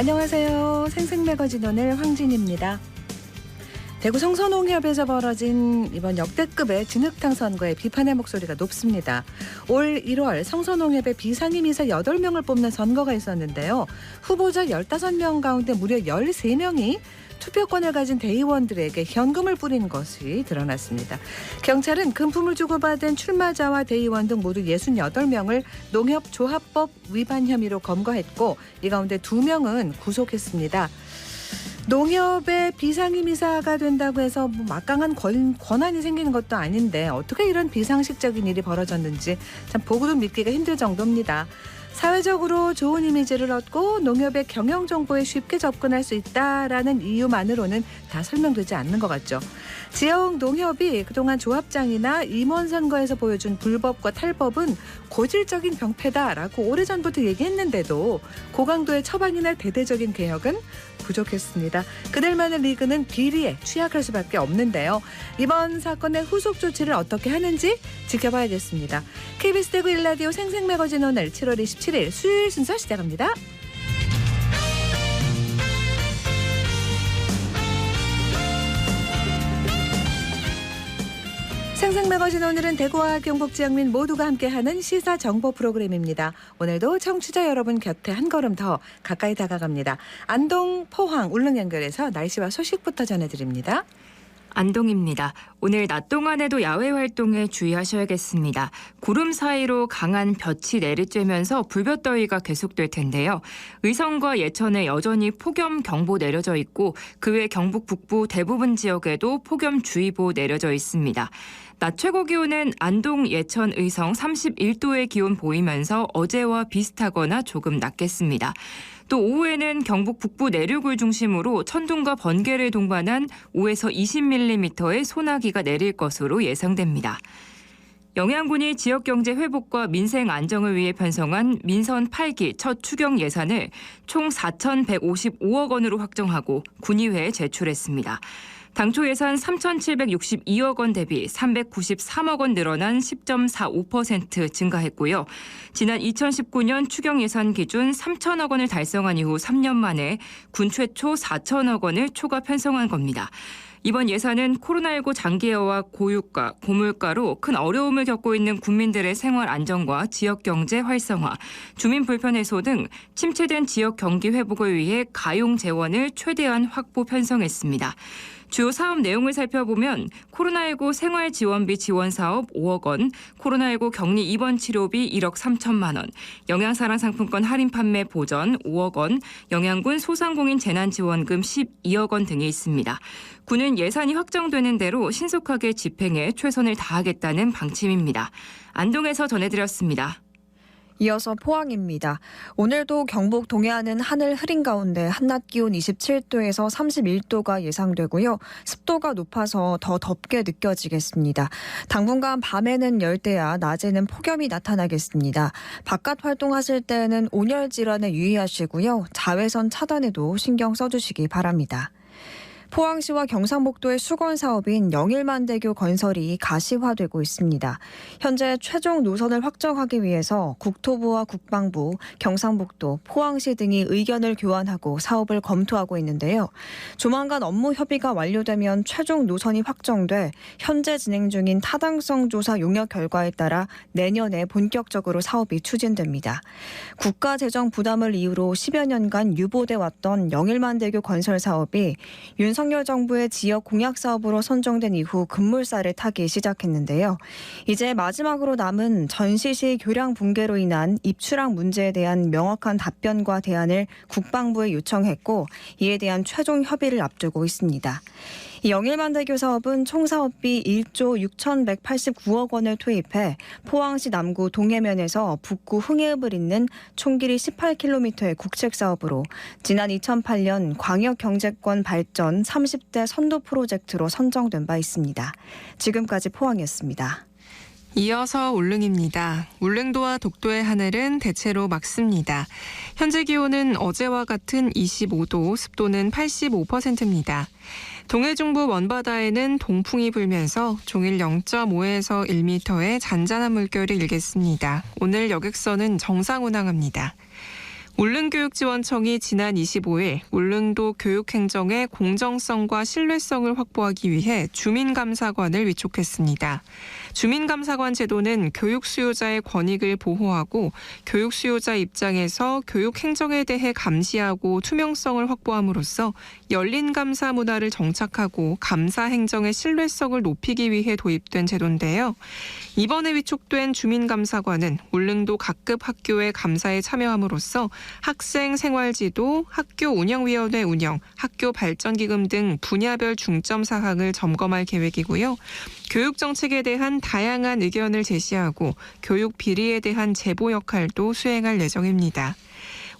안녕하세요. 생생매거진 오늘 황진입니다. 대구 성서농협에서 벌어진 이번 역대급의 진흙탕 선거에 비판의 목소리가 높습니다. 올 1월 성서농협의 비상임이사 8명을 뽑는 선거가 있었는데요. 후보자 15명 가운데 무려 13명이 투표권을 가진 대의원들에게 현금을 뿌린 것이 드러났습니다. 경찰은 금품을 주고받은 출마자와 대의원 등 모두 68명을 농협조합법 위반 혐의로 검거했고 이 가운데 2명은 구속했습니다. 농협의 비상임이사가 된다고 해서 막강한 권한이 생기는 것도 아닌데 어떻게 이런 비상식적인 일이 벌어졌는지 참 보고도 믿기가 힘들 정도입니다. 사회적으로 좋은 이미지를 얻고 농협의 경영 정보에 쉽게 접근할 수 있다라는 이유만으로는 다 설명되지 않는 것 같죠. 지역 농협이 그동안 조합장이나 임원 선거에서 보여준 불법과 탈법은 고질적인 병폐다라고 오래전부터 얘기했는데도 고강도의 처방이나 대대적인 개혁은 부족했습니다. 그들만의 리그는 비리에 취약할 수밖에 없는데요. 이번 사건의 후속 조치를 어떻게 하는지 지켜봐야겠습니다. KBS 대구 1라디오 생생매거진 오늘 7월 27일 수요일 순서 시작합니다. 생생매거진 오늘은 대구와 경북 지역민 모두가 함께하는 시사 정보 프로그램입니다. 오늘도 청취자 여러분 곁에 한 걸음 더 가까이 다가갑니다. 안동, 포항, 울릉 연결해서 날씨와 소식부터 전해드립니다. 안동입니다. 오늘 낮 동안에도 야외 활동에 주의하셔야겠습니다. 구름 사이로 강한 볕이 내리쬐면서 불볕더위가 계속될 텐데요. 의성과 예천에 여전히 폭염경보 내려져 있고 그 외 경북 북부 대부분 지역에도 폭염주의보 내려져 있습니다. 낮 최고 기온은 안동, 예천, 의성 31도의 기온 보이면서 어제와 비슷하거나 조금 낮겠습니다. 또 오후에는 경북 북부 내륙을 중심으로 천둥과 번개를 동반한 5에서 20mm의 소나기가 내릴 것으로 예상됩니다. 영양군이 지역경제 회복과 민생 안정을 위해 편성한 민선 8기 첫 추경 예산을 총 4,155억 원으로 확정하고 군의회에 제출했습니다. 당초 예산 3,762억 원 대비 393억 원 늘어난 10.45% 증가했고요. 지난 2019년 추경 예산 기준 3천억 원을 달성한 이후 3년 만에 군 최초 4천억 원을 초과 편성한 겁니다. 이번 예산은 코로나19 장기화와 고유가, 고물가로 큰 어려움을 겪고 있는 국민들의 생활 안정과 지역 경제 활성화, 주민 불편 해소 등 침체된 지역 경기 회복을 위해 가용 재원을 최대한 확보 편성했습니다. 주요 사업 내용을 살펴보면 코로나19 생활지원비 지원사업 5억 원, 코로나19 격리 입원 치료비 1억 3천만 원, 영양사랑 상품권 할인 판매 보전 5억 원, 영양군 소상공인 재난지원금 12억 원 등이 있습니다. 군은 예산이 확정되는 대로 신속하게 집행해 최선을 다하겠다는 방침입니다. 안동에서 전해드렸습니다. 이어서 포항입니다. 오늘도 경북 동해안은 하늘 흐린 가운데 한낮 기온 27도에서 31도가 예상되고요. 습도가 높아서 더 덥게 느껴지겠습니다. 당분간 밤에는 열대야, 낮에는 폭염이 나타나겠습니다. 바깥 활동하실 때는 온열 질환에 유의하시고요. 자외선 차단에도 신경 써주시기 바랍니다. 포항시와 경상북도의 수건 사업인 영일만대교 건설이 가시화되고 있습니다. 현재 최종 노선을 확정하기 위해서 국토부와 국방부, 경상북도, 포항시 등이 의견을 교환하고 사업을 검토하고 있는데요. 조만간 업무 협의가 완료되면 최종 노선이 확정돼 현재 진행 중인 타당성 조사 용역 결과에 따라 내년에 본격적으로 사업이 추진됩니다. 국가 재정 부담을 이유로 10여 년간 유보돼 왔던 영일만대교 건설 사업이 윤석열 정부의 지역 공약 사업으로 선정된 이후 급물살을 타기 시작했는데요. 이제 마지막으로 남은 전시시 교량 붕괴로 인한 입출항 문제에 대한 명확한 답변과 대안을 국방부에 요청했고 이에 대한 최종 협의를 앞두고 있습니다. 이 영일만대교 사업은 총 사업비 1조 6,189억 원을 투입해 포항시 남구 동해면에서 북구 흥해읍을 잇는 총 길이 18km의 국책 사업으로 지난 2008년 광역경제권 발전 30대 선도 프로젝트로 선정된 바 있습니다. 지금까지 포항이었습니다. 이어서 울릉입니다. 울릉도와 독도의 하늘은 대체로 맑습니다. 현재 기온은 어제와 같은 25도, 습도는 85%입니다. 동해중부 먼바다에는 동풍이 불면서 종일 0.5에서 1m의 잔잔한 물결이 일겠습니다. 오늘 여객선은 정상 운항합니다. 울릉교육지원청이 지난 25일 울릉도 교육행정의 공정성과 신뢰성을 확보하기 위해 주민감사관을 위촉했습니다. 주민감사관 제도는 교육 수요자의 권익을 보호하고 교육 수요자 입장에서 교육 행정에 대해 감시하고 투명성을 확보함으로써 열린 감사 문화를 정착하고 감사 행정의 신뢰성을 높이기 위해 도입된 제도인데요. 이번에 위촉된 주민감사관은 울릉도 각급 학교의 감사에 참여함으로써 학생 생활지도, 학교 운영위원회 운영, 학교 발전기금 등 분야별 중점 사항을 점검할 계획이고요. 교육 정책에 대한 다양한 의견을 제시하고 교육 비리에 대한 제보 역할도 수행할 예정입니다.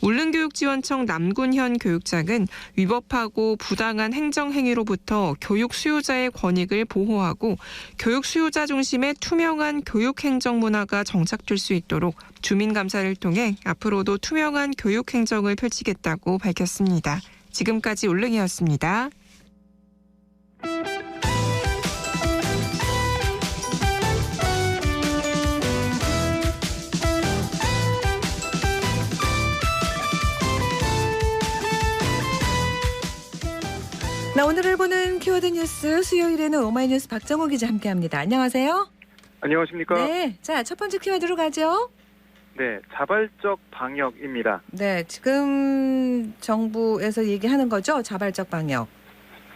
울릉교육지원청 남군현 교육장은 위법하고 부당한 행정행위로부터 교육 수요자의 권익을 보호하고 교육 수요자 중심의 투명한 교육행정 문화가 정착될 수 있도록 주민감사를 통해 앞으로도 투명한 교육행정을 펼치겠다고 밝혔습니다. 지금까지 울릉이었습니다. 나 오늘을 보는 키워드 뉴스 수요일에는 오마이뉴스 박정호 기자 함께합니다. 안녕하세요. 안녕하십니까? 네, 자 첫 번째 키워드로 가죠. 네, 자발적 방역입니다. 네, 지금 정부에서 얘기하는 거죠, 자발적 방역.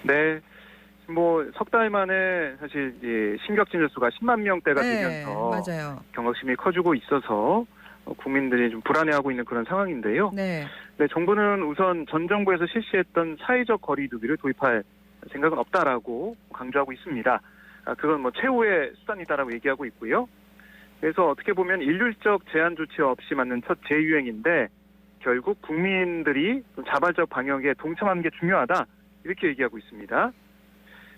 네, 뭐 석 달 만에 사실 이제 신규 확진자 수가 10만 명대가 네, 되면서 맞아요. 경각심이 커지고 있어서 국민들이 좀 불안해하고 있는 그런 상황인데요. 네, 네, 정부는 우선 전 정부에서 실시했던 사회적 거리두기를 도입할 생각은 없다라고 강조하고 있습니다. 그건 뭐 최후의 수단이다라고 얘기하고 있고요. 그래서 어떻게 보면 일률적 제한 조치 없이 맞는 첫 재유행인데 결국 국민들이 자발적 방역에 동참하는 게 중요하다 이렇게 얘기하고 있습니다.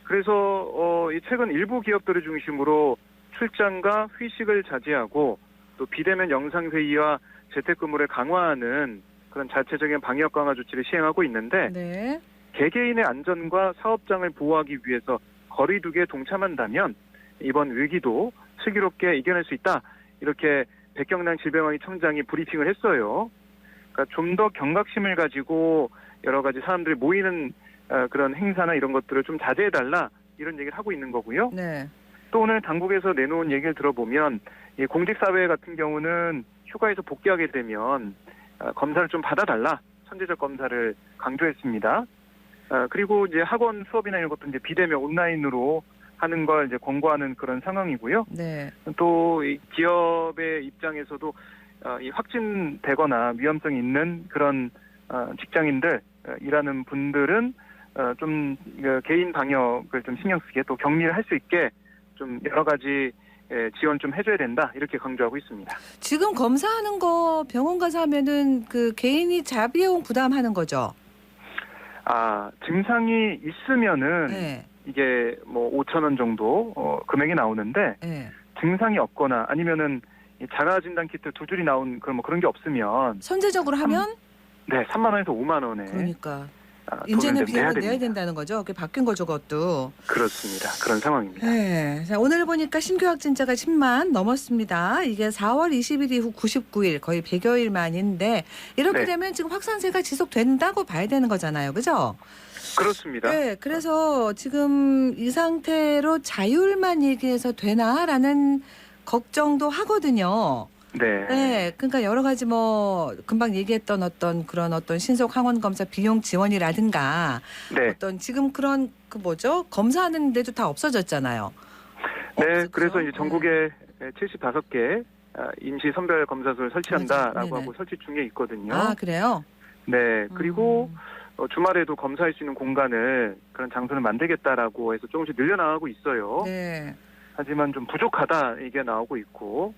그래서 최근 일부 기업들을 중심으로 출장과 회식을 자제하고 또 비대면 영상회의와 재택근무를 강화하는 그런 자체적인 방역 강화 조치를 시행하고 있는데 네, 개개인의 안전과 사업장을 보호하기 위해서 거리두기에 동참한다면 이번 위기도 슬기롭게 이겨낼 수 있다. 이렇게 백경란 질병관리 청장이 브리핑을 했어요. 그러니까 좀 더 경각심을 가지고 여러 가지 사람들이 모이는 그런 행사나 이런 것들을 좀 자제해달라 이런 얘기를 하고 있는 거고요. 네, 또 오늘 당국에서 내놓은 얘기를 들어보면 이 공직사회 같은 경우는 휴가에서 복귀하게 되면 검사를 좀 받아달라 선제적 검사를 강조했습니다. 그리고 이제 학원 수업이나 이런 것도 이제 비대면 온라인으로 하는 걸 이제 권고하는 그런 상황이고요. 네, 또 이 기업의 입장에서도 이 확진되거나 위험성이 있는 그런 직장인들 일하는 분들은 좀 개인 방역을 좀 신경 쓰게 또 격리를 할 수 있게 좀 여러 가지 지원 좀 해줘야 된다 이렇게 강조하고 있습니다. 지금 검사하는 거 병원 가서 하면은 그 개인이 자비용 부담하는 거죠. 증상이 있으면은 네, 이게 뭐 5,000원 정도 금액이 나오는데 네. 증상이 없거나 아니면은 이 자가 진단 키트 두 줄이 나온 그런 게 없으면 선제적으로 하면 네 3만 원에서 5만 원에 그러니까 돈을 이제는 좀 비용을 내야 됩니다. 된다는 거죠. 그게 바뀐 거죠, 그것도. 그렇습니다. 그런 상황입니다. 네. 자, 오늘 보니까 신규 확진자가 10만 넘었습니다. 이게 4월 20일 이후 99일, 거의 100여일 만인데 이렇게 네. 되면 지금 확산세가 지속된다고 봐야 되는 거잖아요. 그죠? 그렇습니다. 네. 그래서 지금 이 상태로 자율만 얘기해서 되나라는 걱정도 하거든요. 네. 네, 그러니까 여러 가지 뭐 금방 얘기했던 어떤 신속 항원 검사 비용 지원이라든가 네. 어떤 지금 그런 그 뭐죠 검사하는 데도 다 없어졌잖아요. 네. 없었죠? 그래서 이제 전국에 75개 임시 선별 검사소를 설치한다라고 맞아요. 네네. 하고 설치 중에 있거든요. 아 그래요? 네. 그리고 주말에도 검사할 수 있는 공간을 그런 장소를 만들겠다라고 해서 조금씩 늘려나가고 있어요. 네, 하지만 좀 부족하다 얘기가 나오고 있고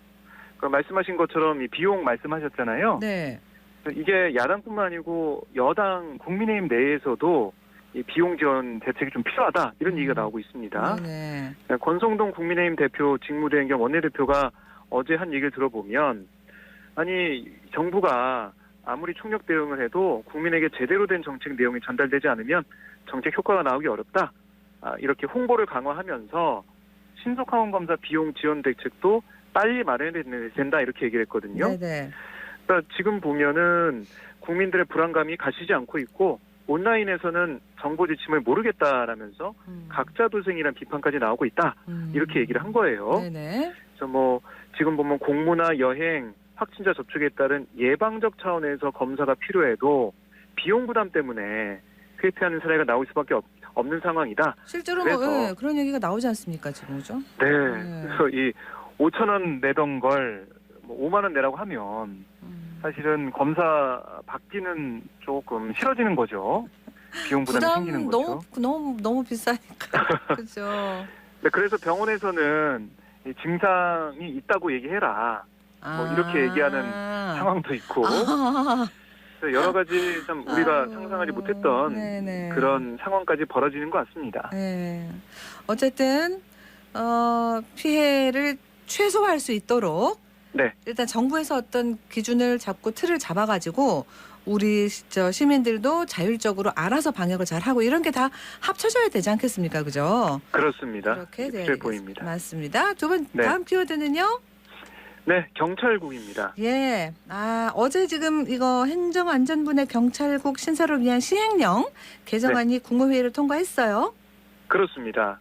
말씀하신 것처럼 이 비용 말씀하셨잖아요. 네, 이게 야당뿐만 아니고 여당 국민의힘 내에서도 이 비용 지원 대책이 좀 필요하다 이런 얘기가 나오고 있습니다. 네, 권성동 국민의힘 대표 직무대행 겸 원내대표가 어제 한 얘기를 들어보면 아니 정부가 아무리 총력 대응을 해도 국민에게 제대로 된 정책 내용이 전달되지 않으면 정책 효과가 나오기 어렵다. 이렇게 홍보를 강화하면서 신속항원 검사 비용 지원 대책도 빨리 마련해야 된다 이렇게 얘기를 했거든요. 네. 그러니까 지금 보면은 국민들의 불안감이 가시지 않고 있고 온라인에서는 정보 지침을 모르겠다라면서 가짜 도생이라는 비판까지 나오고 있다. 이렇게 얘기를 한 거예요. 네네. 그래서 뭐 지금 보면 공무나 여행, 확진자 접촉에 따른 예방적 차원에서 검사가 필요해도 비용 부담 때문에 회피하는 사례가 나올 수밖에 없는 상황이다. 실제로 그래서- 뭐 예, 그런 얘기가 나오지 않습니까 지금 그죠? 네. 네. 그래서 이 5천 원 내던 걸 뭐 5만 원 내라고 하면 사실은 검사 받기는 조금 싫어지는 거죠. 비용 부담이 생기는 거죠. 너무 비싸니까 그죠. 네, 그래서 병원에서는 이 증상이 있다고 얘기해라. 뭐 이렇게 얘기하는 상황도 있고 그래서 여러 가지 참 우리가 아유, 상상하지 못했던 네네. 그런 상황까지 벌어지는 것 같습니다. 네. 어쨌든 피해를 최소화할 수 있도록 네. 일단 정부에서 어떤 기준을 잡고 틀을 잡아가지고 우리 시민들도 자율적으로 알아서 방역을 잘 하고 이런 게 다 합쳐져야 되지 않겠습니까, 그죠? 그렇습니다. 그렇게 필요해 돼야 보입니다. 맞습니다. 두 분 네. 다음 키워드는요? 네, 경찰국입니다. 예. 어제 지금 이거 행정안전부 내 경찰국 신설을 위한 시행령 개정안이 네. 국무회의를 통과했어요. 그렇습니다.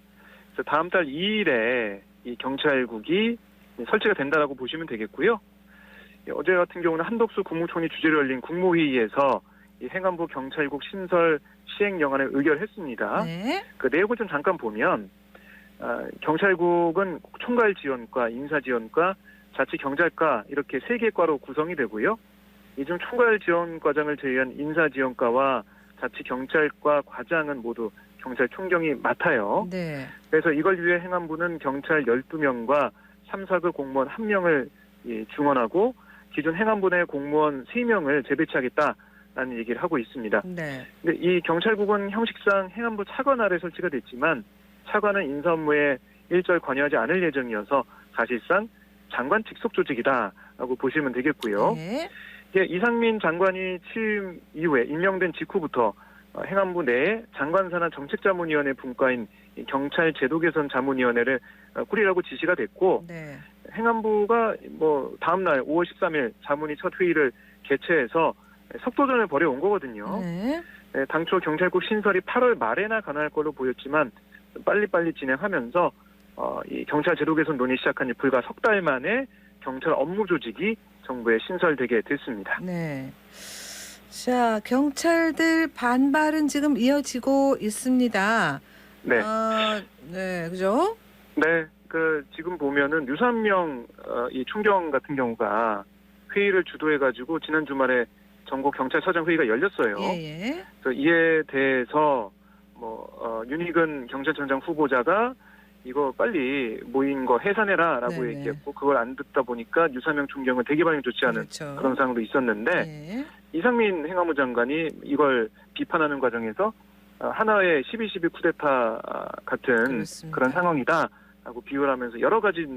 그래서 다음 달 2일에 이 경찰국이 설치가 된다라고 보시면 되겠고요. 어제 같은 경우는 한덕수 국무총리 주재로 열린 국무회의에서 이 행안부 경찰국 신설 시행령안을 의결했습니다. 네. 그 내용을 좀 잠깐 보면 경찰국은 총괄 지원과 인사 지원과 자치 경찰과 이렇게 3개 과로 구성이 되고요. 이 중 총괄 지원 과장을 제외한 인사 지원과와 자치 경찰과 과장은 모두 경찰총경이 맡아요. 네. 그래서 이걸 위해 행안부는 경찰 12명과 3, 4급 공무원 1명을 중원하고 기존 행안부 내 공무원 3명을 재배치하겠다라는 얘기를 하고 있습니다. 네. 근데 이 경찰국은 형식상 행안부 차관 아래 설치가 됐지만 차관은 인사 업무에 일절 관여하지 않을 예정이어서 사실상 장관 직속 조직이다라고 보시면 되겠고요. 네. 이상민 장관이 취임 이후에 임명된 직후부터 행안부 내에 장관산하 정책자문위원회 분과인 경찰 제도 개선 자문위원회를 꾸리라고 지시가 됐고 네. 행안부가 뭐 다음 날 5월 13일 자문위 첫 회의를 개최해서 속도전을 벌여온 거거든요. 네. 당초 경찰국 신설이 8월 말에나 가능할 걸로 보였지만 빨리빨리 진행하면서 이 경찰 제도 개선 논의 시작한 지 불과 석 달 만에 경찰 업무 조직이 정부에 신설되게 됐습니다. 네. 자, 경찰들 반발은 지금 이어지고 있습니다. 네. 네, 그죠? 네, 지금 보면은 유산명 이 총경 같은 경우가 회의를 주도해가지고 지난 주말에 전국 경찰서장 회의가 열렸어요. 예. 그래서 이에 대해서 윤희근 경찰청장 후보자가 이거 빨리 모인 거 해산해라라고 네네. 얘기했고 그걸 안 듣다 보니까 유산명 총경은 대기 반응이 좋지 않은 그렇죠. 그런 상황도 있었는데 네. 이상민 행안부 장관이 이걸 비판하는 과정에서 하나의 12.12 쿠데타 같은 그렇습니다. 그런 상황이다라고 비유를 하면서 여러 가지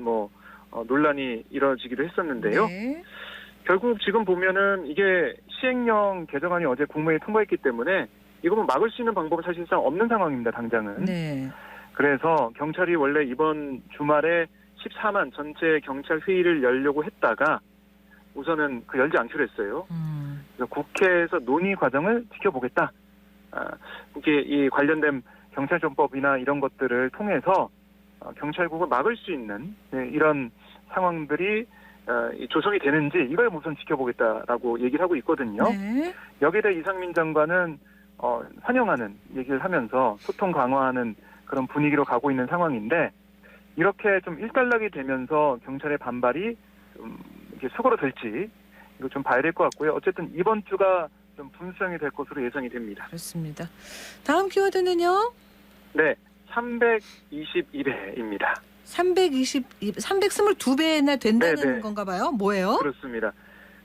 논란이 이뤄지기도 했었는데요. 네. 결국 지금 보면은 이게 시행령 개정안이 어제 국무회의 통과했기 때문에 이거는 막을 수 있는 방법은 사실상 없는 상황입니다. 당장은. 네. 그래서 경찰이 원래 이번 주말에 14만 전체 경찰 회의를 열려고 했다가 우선은 열지 않기로 했어요. 그래서 국회에서 논의 과정을 지켜보겠다. 이게 이 관련된 경찰전법이나 이런 것들을 통해서 경찰국을 막을 수 있는 이런 상황들이 조성이 되는지 이걸 우선 지켜보겠다라고 얘기를 하고 있거든요. 네. 여기에 대해 이상민 장관은 환영하는 얘기를 하면서 소통 강화하는 그런 분위기로 가고 있는 상황인데 이렇게 좀 일단락이 되면서 경찰의 반발이 좀 이렇게 수그러들지 이거 좀 봐야 될 것 같고요. 어쨌든 이번 주가 좀 분수령이 될 것으로 예상이 됩니다. 그렇습니다. 다음 키워드는요? 네, 322배입니다. 322배나 된다는 네네. 건가 봐요. 뭐예요? 그렇습니다.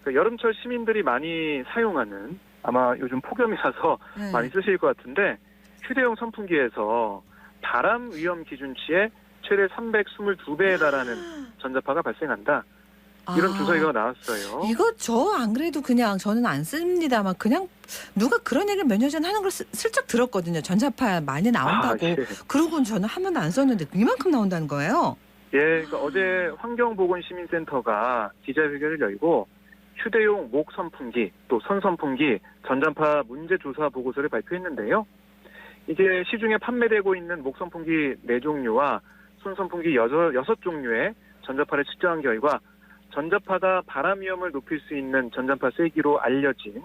여름철 시민들이 많이 사용하는 아마 요즘 폭염이라서 네. 많이 쓰실 것 같은데 휴대용 선풍기에서 바람 위험 기준치의 최대 322배에 달하는 전자파가 발생한다. 이런 주사위가 나왔어요. 이거 저 안 그래도 그냥 저는 안 씁니다만 그냥 누가 그런 얘기를 몇 년 전에 하는 걸 슬쩍 들었거든요. 전자파 많이 나온다고. 예. 그러고는 저는 한 번도 안 썼는데 이만큼 나온다는 거예요. 예, 그러니까 어제 환경보건시민센터가 기자회견을 열고 휴대용 목 선풍기 또 선 선풍기 전자파 문제 조사 보고서를 발표했는데요. 이게 시중에 판매되고 있는 목 선풍기 4종류와 손 선풍기 6종류의 전자파를 측정한 결과 전자파가 바람 위험을 높일 수 있는 전자파 세기로 알려진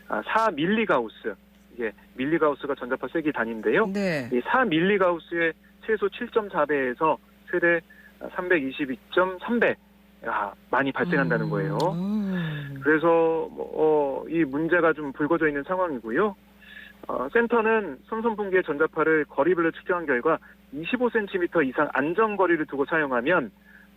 4밀리가우스, 이게 밀리가우스가 전자파 세기 단위인데요. 네. 이 4밀리가우스의 최소 7.4배에서 최대 322.3배 많이 발생한다는 거예요. 그래서 이 문제가 좀 불거져 있는 상황이고요. 센터는 손 선풍기의 전자파를 거리별로 측정한 결과 25cm 이상 안전거리를 두고 사용하면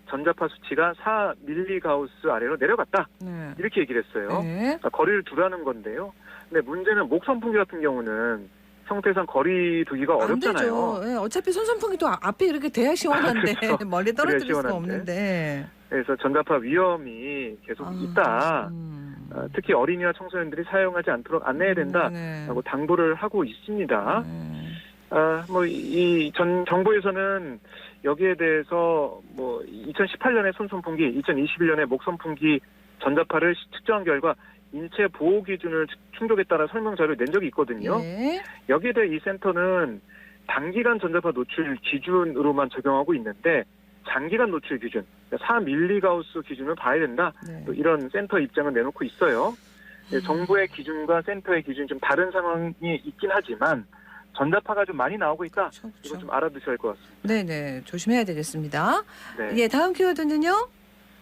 전자파 수치가 4밀리가우스 아래로 내려갔다. 네. 이렇게 얘기를 했어요. 네. 그러니까 거리를 두라는 건데요. 근데 문제는 목 선풍기 같은 경우는 형태상 거리 두기가 안 어렵잖아요. 되죠. 예, 어차피 손 선풍기도 앞에 이렇게 돼야 시원한데 그렇죠. 멀리 떨어뜨릴 수가 시원한데. 없는데. 그래서 전자파 위험이 계속 있다. 특히 어린이와 청소년들이 사용하지 않도록 안내해야 된다라고 네. 당부를 하고 있습니다. 네. 이 전 정부에서는 여기에 대해서 2018년에 손 선풍기, 2021년에 목 선풍기 전자파를 측정한 결과 인체 보호 기준을 충족했다는 설명 자료를 낸 적이 있거든요. 네. 여기에 대해 이 센터는 단기간 전자파 노출 기준으로만 적용하고 있는데 장기간 노출 기준, 4밀리가우스 기준을 봐야 된다. 네. 또 이런 센터 입장을 내놓고 있어요. 정부의 기준과 센터의 기준이 좀 다른 상황이 있긴 하지만 전자파가 좀 많이 나오고 있다. 그렇죠, 이거 그렇죠. 좀 알아두셔야 할 것 같습니다. 네네, 조심해야 되겠습니다. 네, 예, 다음 키워드는요.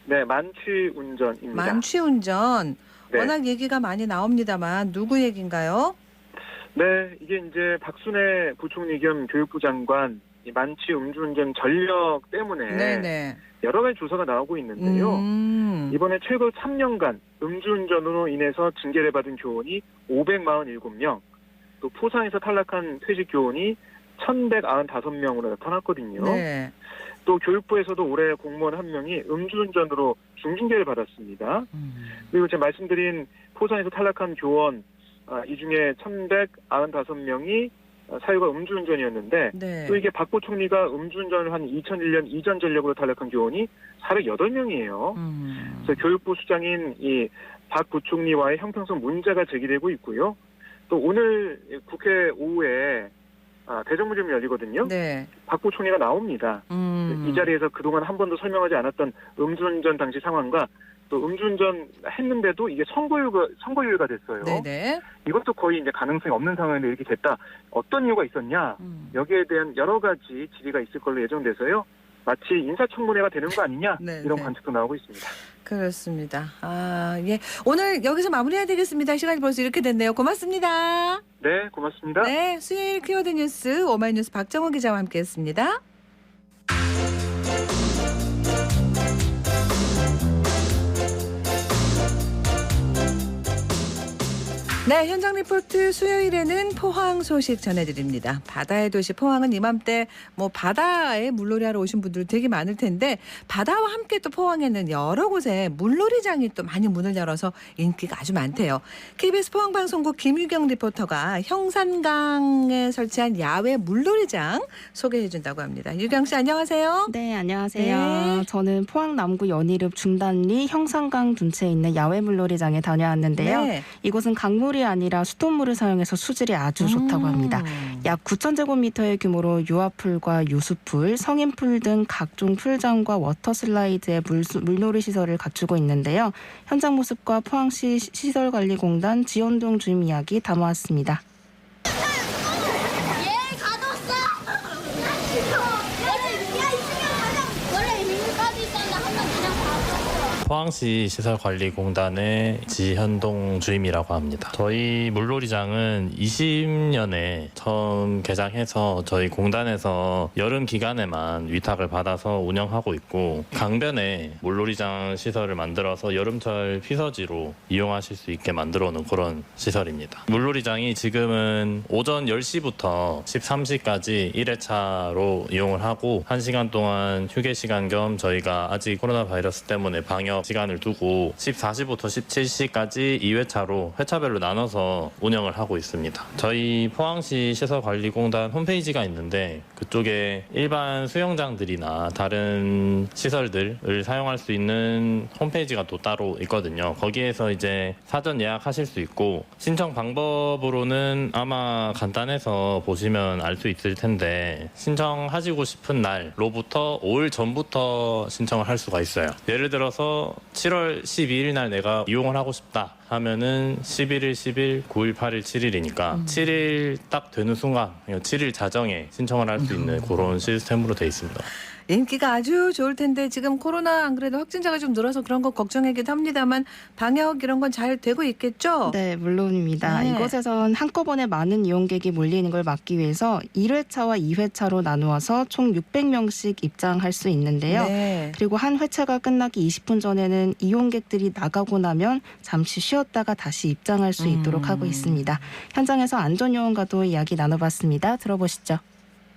네 만취 운전입니다. 만취운전. 네. 워낙 얘기가 많이 나옵니다만 누구 얘기인가요? 네, 이게 이제 박순애 부총리 겸 교육부 장관 이 만취 음주운전 전력 때문에 네네. 여러 가지 조사가 나오고 있는데요. 이번에 최고 3년간 음주운전으로 인해서 징계를 받은 교원이 547명, 또 포상에서 탈락한 퇴직 교원이 1,195명으로 나타났거든요. 네. 또 교육부에서도 올해 공무원 1명이 음주운전으로 중징계를 받았습니다. 그리고 제가 말씀드린 포상에서 탈락한 교원 이 중에 1,195명이 사유가 음주운전이었는데 네. 또 이게 박 부총리가 음주운전을 한 2001년 이전 전력으로 탈락한 교원이 408명이에요. 그래서 교육부 수장인 이 박 부총리와의 형평성 문제가 제기되고 있고요. 또 오늘 국회 오후에 대정부질문 열리거든요. 네. 박 부총리가 나옵니다. 이 자리에서 그동안 한 번도 설명하지 않았던 음주운전 당시 상황과 또 음주운전 했는데도 이게 선고유예가 됐어요. 네네. 이것도 거의 이제 가능성이 없는 상황인데 이렇게 됐다. 어떤 이유가 있었냐? 여기에 대한 여러 가지 질의가 있을 걸로 예정돼서요. 마치 인사청문회가 되는 거 아니냐? 네, 이런 네. 관측도 나오고 있습니다. 그렇습니다. 예. 오늘 여기서 마무리해야 되겠습니다. 시간이 벌써 이렇게 됐네요. 고맙습니다. 네, 고맙습니다. 네, 수요일 키워드 뉴스 오마이뉴스 박정호 기자와 함께했습니다. 네, 현장 리포트 수요일에는 포항 소식 전해드립니다. 바다의 도시 포항은 이맘때 바다에 물놀이 하러 오신 분들 되게 많을 텐데 바다와 함께 또 포항에는 여러 곳에 물놀이장이 또 많이 문을 열어서 인기가 아주 많대요. KBS 포항방송국 김유경 리포터가 형산강에 설치한 야외 물놀이장 소개해준다고 합니다. 유경 씨 안녕하세요. 네, 안녕하세요. 네. 저는 포항 남구 연이읍 중단리 형산강 둔치에 있는 야외 물놀이장에 다녀왔는데요. 네. 이곳은 강물이 아니라 수돗물을 사용해서 수질이 아주 좋다고 합니다. 약 9,000제곱미터의 규모로 유아풀과 요수풀, 성인풀 등 각종 풀장과 워터슬라이드의 물놀이 시설을 갖추고 있는데요. 현장 모습과 포항시 시설관리공단 지원동 주임 이야기 담아왔습니다. 포항시 시설관리공단의 지현동 주임이라고 합니다. 저희 물놀이장은 20년에 처음 개장해서 저희 공단에서 여름 기간에만 위탁을 받아서 운영하고 있고 강변에 물놀이장 시설을 만들어서 여름철 피서지로 이용하실 수 있게 만들어 놓은 그런 시설입니다. 물놀이장이 지금은 오전 10시부터 13시까지 1회차로 이용을 하고 1시간 동안 휴게 시간 겸 저희가 아직 코로나 바이러스 때문에 방역 저녁 시간을 두고 14시부터 17시까지 2회차로 회차별로 나눠서 운영을 하고 있습니다. 저희 포항시 시설관리공단 홈페이지가 있는데 그쪽에 일반 수영장들이나 다른 시설들을 사용할 수 있는 홈페이지가 또 따로 있거든요. 거기에서 이제 사전 예약하실 수 있고 신청 방법으로는 아마 간단해서 보시면 알 수 있을 텐데 신청하시고 싶은 날로부터 5일 전부터 신청을 할 수가 있어요. 예를 들어서 7월 12일 날 내가 이용을 하고 싶다 하면은 11일, 10일, 9일, 8일, 7일이니까 7일 딱 되는 순간 7일 자정에 신청을 할 수 있는 그런 시스템으로 돼 있습니다. 인기가 아주 좋을 텐데 지금 코로나 안 그래도 확진자가 좀 늘어서 그런 거 걱정이기도 합니다만 방역 이런 건 잘 되고 있겠죠? 네, 물론입니다. 네. 이곳에선 한꺼번에 많은 이용객이 몰리는 걸 막기 위해서 1회차와 2회차로 나누어서 총 600명씩 입장할 수 있는데요. 네. 그리고 한 회차가 끝나기 20분 전에는 이용객들이 나가고 나면 잠시 쉬었다가 다시 입장할 수 있도록 하고 있습니다. 현장에서 안전요원과도 이야기 나눠봤습니다. 들어보시죠.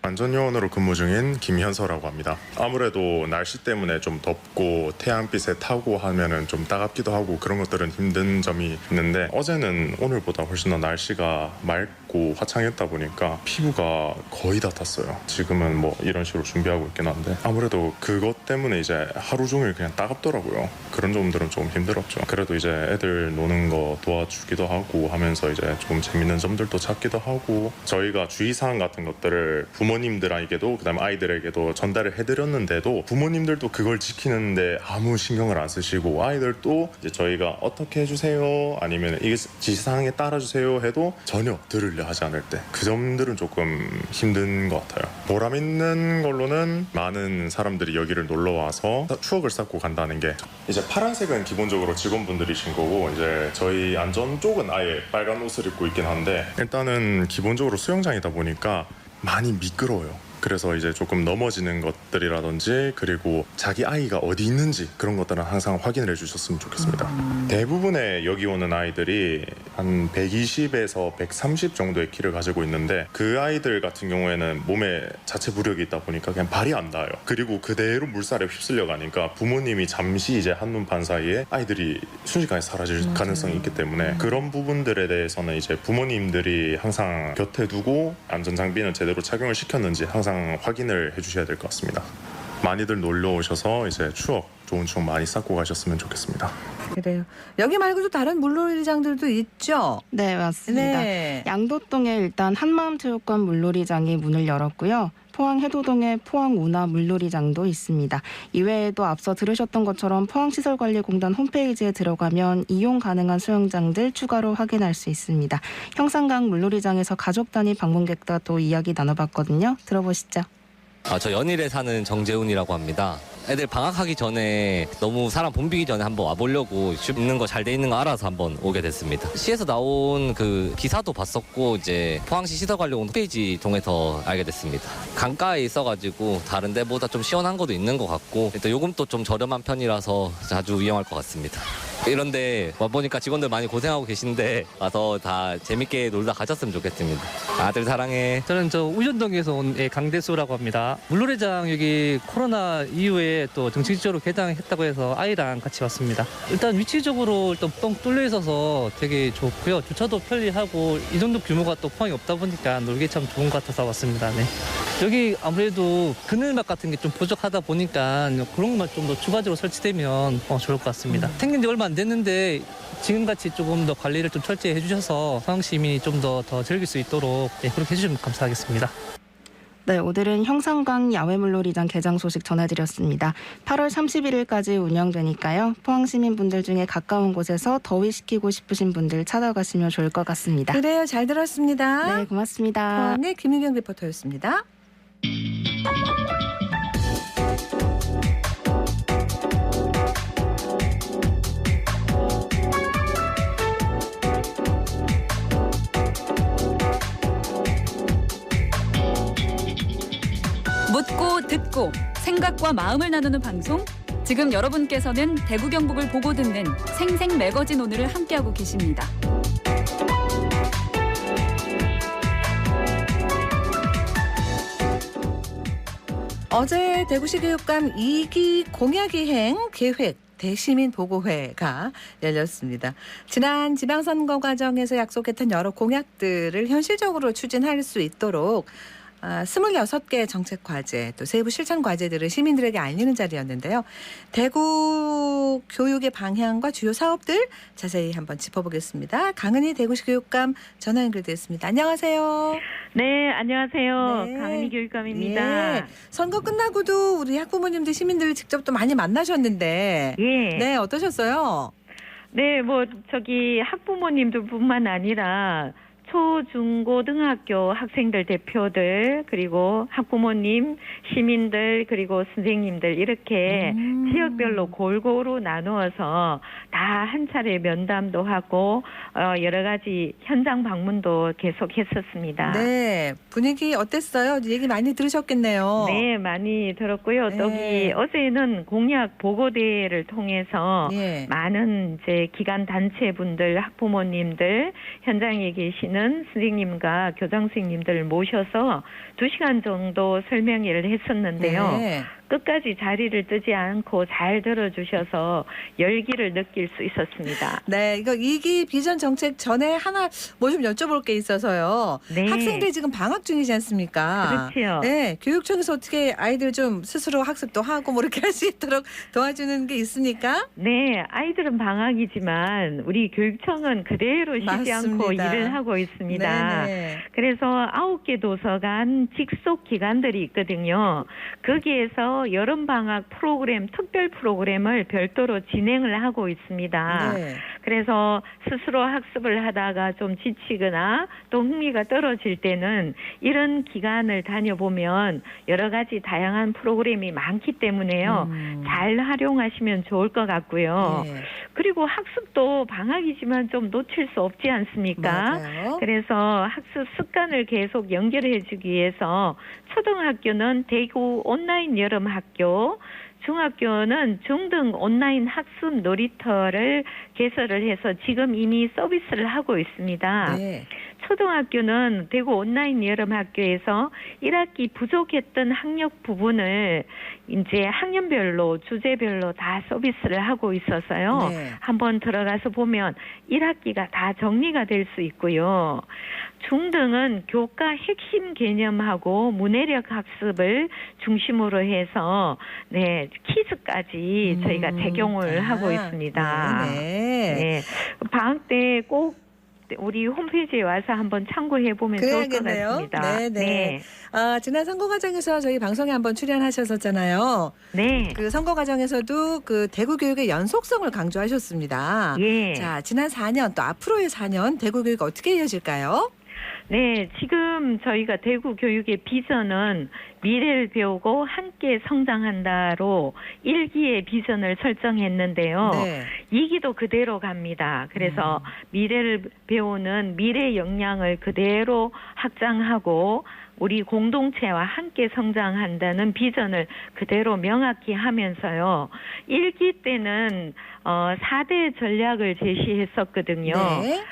안전요원으로 근무 중인 김현서라고 합니다. 아무래도 날씨 때문에 좀 덥고 태양빛에 타고 하면은 좀 따갑기도 하고 그런 것들은 힘든 점이 있는데 어제는 오늘보다 훨씬 더 날씨가 맑고 화창했다 보니까 피부가 거의 다 탔어요. 지금은 뭐 이런 식으로 준비하고 있긴 한데 아무래도 그것 때문에 이제 하루 종일 그냥 따갑더라고요. 그런 점들은 좀 힘들었죠. 그래도 이제 애들 노는 거 도와주기도 하고 하면서 이제 좀 재밌는 점들도 찾기도 하고 저희가 주의사항 같은 것들을 부모님들에게도 그다음에 아이들에게도 전달을 해드렸는데도 부모님들도 그걸 지키는데 아무 신경을 안 쓰시고 아이들도 이제 저희가 어떻게 해주세요 아니면 이게 지시사항에 따라주세요 해도 전혀 들으려 하지 않을 때 그 점들은 조금 힘든 것 같아요. 보람 있는 걸로는 많은 사람들이 여기를 놀러 와서 추억을 쌓고 간다는 게 이제 파란색은 기본적으로 직원분들이신 거고 이제 저희 안전 쪽은 아예 빨간 옷을 입고 있긴 한데 일단은 기본적으로 수영장이다 보니까 많이 미끄러워요. 그래서 이제 조금 넘어지는 것들이라든지 그리고 자기 아이가 어디 있는지 그런 것들은 항상 확인을 해주셨으면 좋겠습니다. 대부분의 여기 오는 아이들이 한 120에서 130 정도의 키를 가지고 있는데 그 아이들 같은 경우에는 몸에 자체 부력이 있다 보니까 그냥 발이 안 닿아요. 그리고 그대로 물살에 휩쓸려 가니까 부모님이 잠시 이제 한눈판 사이에 아이들이 순식간에 사라질 가능성이 있기 때문에 그런 부분들에 대해서는 이제 부모님들이 항상 곁에 두고 안전장비는 제대로 착용을 시켰는지 항상 확인을 해주셔야 될 것 같습니다. 많이들 놀러 오셔서 이제 좋은 추억 많이 쌓고 가셨으면 좋겠습니다. 그래요. 여기 말고도 다른 물놀이장들도 있죠? 네, 맞습니다. 네. 양도동에 일단 한마음체육관 물놀이장이 문을 열었고요. 포항 해도동에 포항운하 물놀이장도 있습니다. 이외에도 앞서 들으셨던 것처럼 포항시설관리공단 홈페이지에 들어가면 이용 가능한 수영장들 추가로 확인할 수 있습니다. 형산강 물놀이장에서 가족 단위 방문객과도 이야기 나눠봤거든요. 들어보시죠. 저 연일에 사는 정재훈이라고 합니다. 애들 방학하기 전에 너무 사람 붐비기 전에 한번 와보려고 있는 거 잘 돼 있는 거 알아서 한번 오게 됐습니다. 시에서 나온 그 기사도 봤었고 이제 포항시 시설관리공단 홈페이지 통해서 알게 됐습니다. 강가에 있어가지고 다른 데보다 좀 시원한 것도 있는 것 같고 일단 요금도 좀 저렴한 편이라서 자주 이용할 것 같습니다. 이런데 와보니까 직원들 많이 고생하고 계신데 와서 다 재밌게 놀다 가셨으면 좋겠습니다. 아들 사랑해. 저는 우전동에서 온 강대수라고 합니다. 물놀이장 여기 코로나 이후에 또 정식적으로 개장했다고 해서 아이랑 같이 왔습니다. 일단 위치적으로 일단 뻥 뚫려 있어서 되게 좋고요. 주차도 편리하고 이 정도 규모가 또 포항이 없다 보니까 놀기 참 좋은 것 같아서 왔습니다. 네. 여기 아무래도 그늘막 같은 게 좀 부족하다 보니까 그런 것만 좀 더 추가적으로 설치되면 좋을 것 같습니다. 생긴 지 얼마 안 됐는데 지금같이 조금 더 관리를 좀 철저히 해주셔서 포항 시민이 좀 더 즐길 수 있도록 그렇게 해주시면 감사하겠습니다. 네, 오늘은 형산강 야외물놀이장 개장 소식 전해드렸습니다. 8월 31일까지 운영되니까요. 포항 시민분들 중에 가까운 곳에서 더위식히고 싶으신 분들 찾아가시면 좋을 것 같습니다. 그래요. 잘 들었습니다. 네, 고맙습니다. 포항의 김희경 리포터였습니다. 묻고 듣고 생각과 마음을 나누는 방송. 지금 여러분께서는 대구 경북을 보고 듣는 생생 매거진 오늘을 함께하고 계십니다. 어제 대구시 교육감 2기 공약이행 계획 대시민 보고회가 열렸습니다. 지난 지방선거 과정에서 약속했던 여러 공약들을 현실적으로 추진할 수 있도록 26개 정책 과제 또 세부 실천 과제들을 시민들에게 알리는 자리였는데요. 대구 교육의 방향과 주요 사업들 자세히 한번 짚어보겠습니다. 강은희 대구시 교육감 전화 연결되어 있습니다. 안녕하세요. 네, 안녕하세요. 네. 강은희 교육감입니다. 예. 선거 끝나고도 우리 학부모님들 시민들 직접 또 많이 만나셨는데 예. 네, 어떠셨어요? 네, 학부모님들뿐만 아니라 초, 중, 고등학교 학생들 대표들 그리고 학부모님, 시민들 그리고 선생님들 이렇게 지역별로 골고루 나누어서 다 한 차례 면담도 하고 여러 가지 현장 방문도 계속 했었습니다. 네, 분위기 어땠어요? 얘기 많이 들으셨겠네요. 네, 많이 들었고요. 네. 또 어제는 공약 보고대회를 통해서 예. 많은 이제 기관 단체분들, 학부모님들, 현장에 계시는 선생님과 교장 선생님들 모셔서 2시간 정도 설명회를 했었는데요. 네. 끝까지 자리를 뜨지 않고 잘 들어주셔서 열기를 느낄 수 있었습니다. 네, 이거 2기 비전 정책 전에 하나 뭐 좀 여쭤볼 게 있어서요. 네. 학생들이 지금 방학 중이지 않습니까? 그렇죠. 네, 교육청에서 어떻게 아이들 좀 스스로 학습도 하고 뭐 이렇게 할 수 있도록 도와주는 게 있습니까? 네, 아이들은 방학이지만 우리 교육청은 그대로 쉬지 않고 맞습니다. 일을 하고 있습니다. 네네. 그래서 9개 도서관 직속 기관들이 있거든요. 거기에서 여름방학 프로그램, 특별 프로그램을 별도로 진행을 하고 있습니다. 네. 그래서 스스로 학습을 하다가 좀 지치거나 또 흥미가 떨어질 때는 이런 기간을 다녀보면 여러 가지 다양한 프로그램이 많기 때문에요. 잘 활용하시면 좋을 것 같고요. 네. 그리고 학습도 방학이지만 좀 놓칠 수 없지 않습니까? 맞아요. 그래서 학습 습관을 계속 연결해 주기 위해서 초등학교는 대구 온라인 여름학교, 중학교는 중등 온라인 학습 놀이터를 개설을 해서 지금 이미 서비스를 하고 있습니다. 네. 초등학교는 대구 온라인 여름학교에서 1학기 부족했던 학력 부분을 이제 학년별로 주제별로 다 서비스를 하고 있어서요. 네. 한번 들어가서 보면 1학기가 다 정리가 될 수 있고요. 중등은 교과 핵심 개념하고 문해력 학습을 중심으로 해서 네, 퀴즈까지 저희가 적용을 하고 있습니다. 네. 네. 방학 때 꼭 우리 홈페이지에 와서 한번 참고해 보면 좋을 것 그래야겠네요. 같습니다. 네. 지난 선거 과정에서 저희 방송에 한번 출연하셨었잖아요. 네. 그 선거 과정에서도 그 대구 교육의 연속성을 강조하셨습니다. 예. 자, 지난 4년 또 앞으로의 4년 대구 교육 어떻게 이어질까요? 네, 지금 저희가 대구 교육의 비전은 미래를 배우고 함께 성장한다로 1기의 비전을 설정했는데요. 네. 2기도 그대로 갑니다. 그래서 미래를 배우는 미래 역량을 그대로 확장하고 우리 공동체와 함께 성장한다는 비전을 그대로 명확히 하면서요. 1기 때는 4대 전략을 제시했었거든요. 네.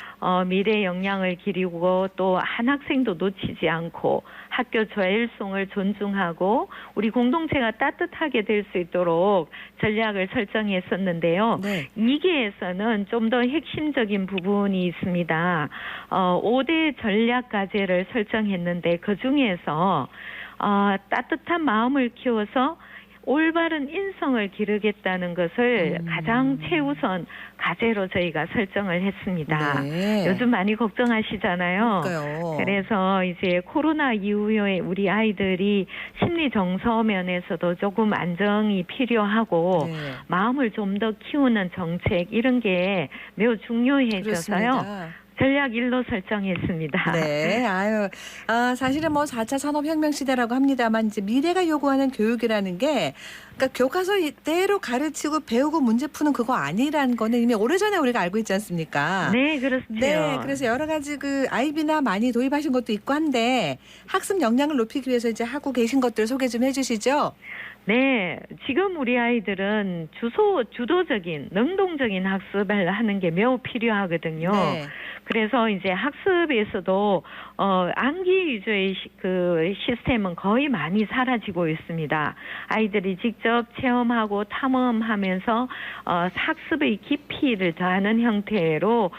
미래 역량을 기르고 또 한 학생도 놓치지 않고 학교 자율성을 존중하고 우리 공동체가 따뜻하게 될 수 있도록 전략을 설정했었는데요. 네. 2기에서는 좀 더 핵심적인 부분이 있습니다. 5대 전략 과제를 설정했는데 그중에서 따뜻한 마음을 키워서 올바른 인성을 기르겠다는 것을 가장 최우선 과제로 저희가 설정을 했습니다. 네. 요즘 많이 걱정하시잖아요. 그러니까요. 그래서 이제 코로나 이후에 우리 아이들이 심리 정서 면에서도 조금 안정이 필요하고 네. 마음을 좀 더 키우는 정책 이런 게 매우 중요해져서요. 그렇습니다. 전략 1로 설정했습니다. 네, 사실은 뭐 4차 산업혁명 시대라고 합니다만 이제 미래가 요구하는 교육이라는 게 그러니까 교과서 이대로 가르치고 배우고 문제 푸는 그거 아니라는 거는 이미 오래전에 우리가 알고 있지 않습니까? 네, 그렇죠. 네, 그래서 여러 가지 그 아이비나 많이 도입하신 것도 있고 한데 학습 역량을 높이기 위해서 이제 하고 계신 것들 소개 좀 해주시죠. 네, 지금 우리 아이들은 주도적인, 능동적인 학습을 하는 게 매우 필요하거든요. 네. 그래서 이제 학습에서도 암기 위주의 그 시스템은 거의 많이 사라지고 있습니다. 아이들이 직접 체험하고 탐험하면서 학습의 깊이를 더하는 형태로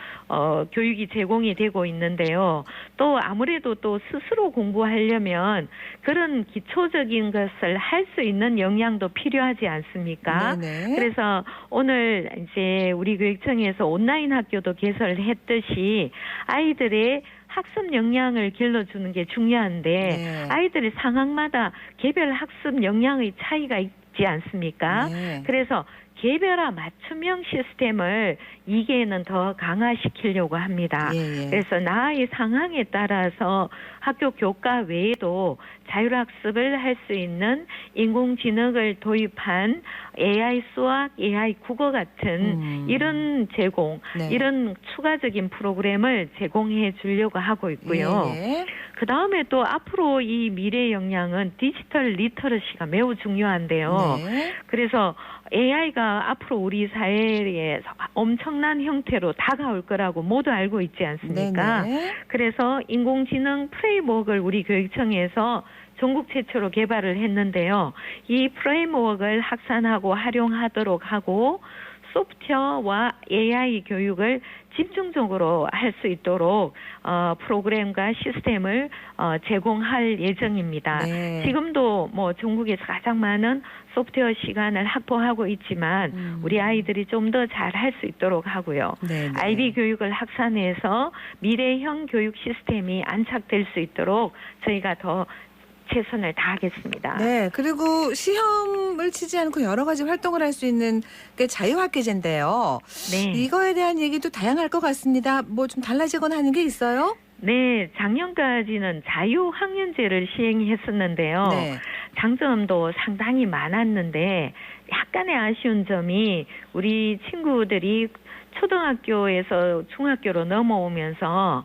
교육이 제공이 되고 있는데요. 또 아무래도 또 스스로 공부하려면 그런 기초적인 것을 할 수 있는 역량도 필요하지 않습니까? 네네. 그래서 오늘 이제 우리 교육청에서 온라인 학교도 개설했듯이 아이들의 학습 역량을 길러주는 게 중요한데 네. 아이들의 상황마다 개별 학습 역량의 차이가 있지 않습니까? 네. 그래서 개별화 맞춤형 시스템을 2개는 더 강화시키려고 합니다. 예, 예. 그래서 나의 상황에 따라서 학교 교과 외에도 자율학습을 할 수 있는 인공지능을 도입한 AI 수학, AI 국어 같은 이런 제공, 네. 이런 추가적인 프로그램을 제공해 주려고 하고 있고요. 예. 그 다음에 또 앞으로 이 미래 역량은 디지털 리터러시가 매우 중요한데요. 네. 그래서 AI가 앞으로 우리 사회에 엄청난 형태로 다가올 거라고 모두 알고 있지 않습니까? 네네. 그래서 인공지능 프레임워크를 우리 교육청에서 전국 최초로 개발을 했는데요. 이 프레임워크를 확산하고 활용하도록 하고 소프트웨어와 AI 교육을 집중적으로 할 수 있도록 프로그램과 시스템을 제공할 예정입니다. 네. 지금도 뭐 전국에서 가장 많은 소프트웨어 시간을 확보하고 있지만 우리 아이들이 좀 더 잘 할 수 있도록 하고요. 네네. IB 교육을 확산해서 미래형 교육 시스템이 안착될 수 있도록 저희가 더 최선을 다하겠습니다. 네, 그리고 시험을 치지 않고 여러 가지 활동을 할 수 있는 게 자유학계제인데요. 네. 이거에 대한 얘기도 다양할 것 같습니다. 뭐 좀 달라지거나 하는 게 있어요? 네, 작년까지는 자유학년제를 시행했었는데요. 네. 장점도 상당히 많았는데 약간의 아쉬운 점이 우리 친구들이 초등학교에서 중학교로 넘어오면서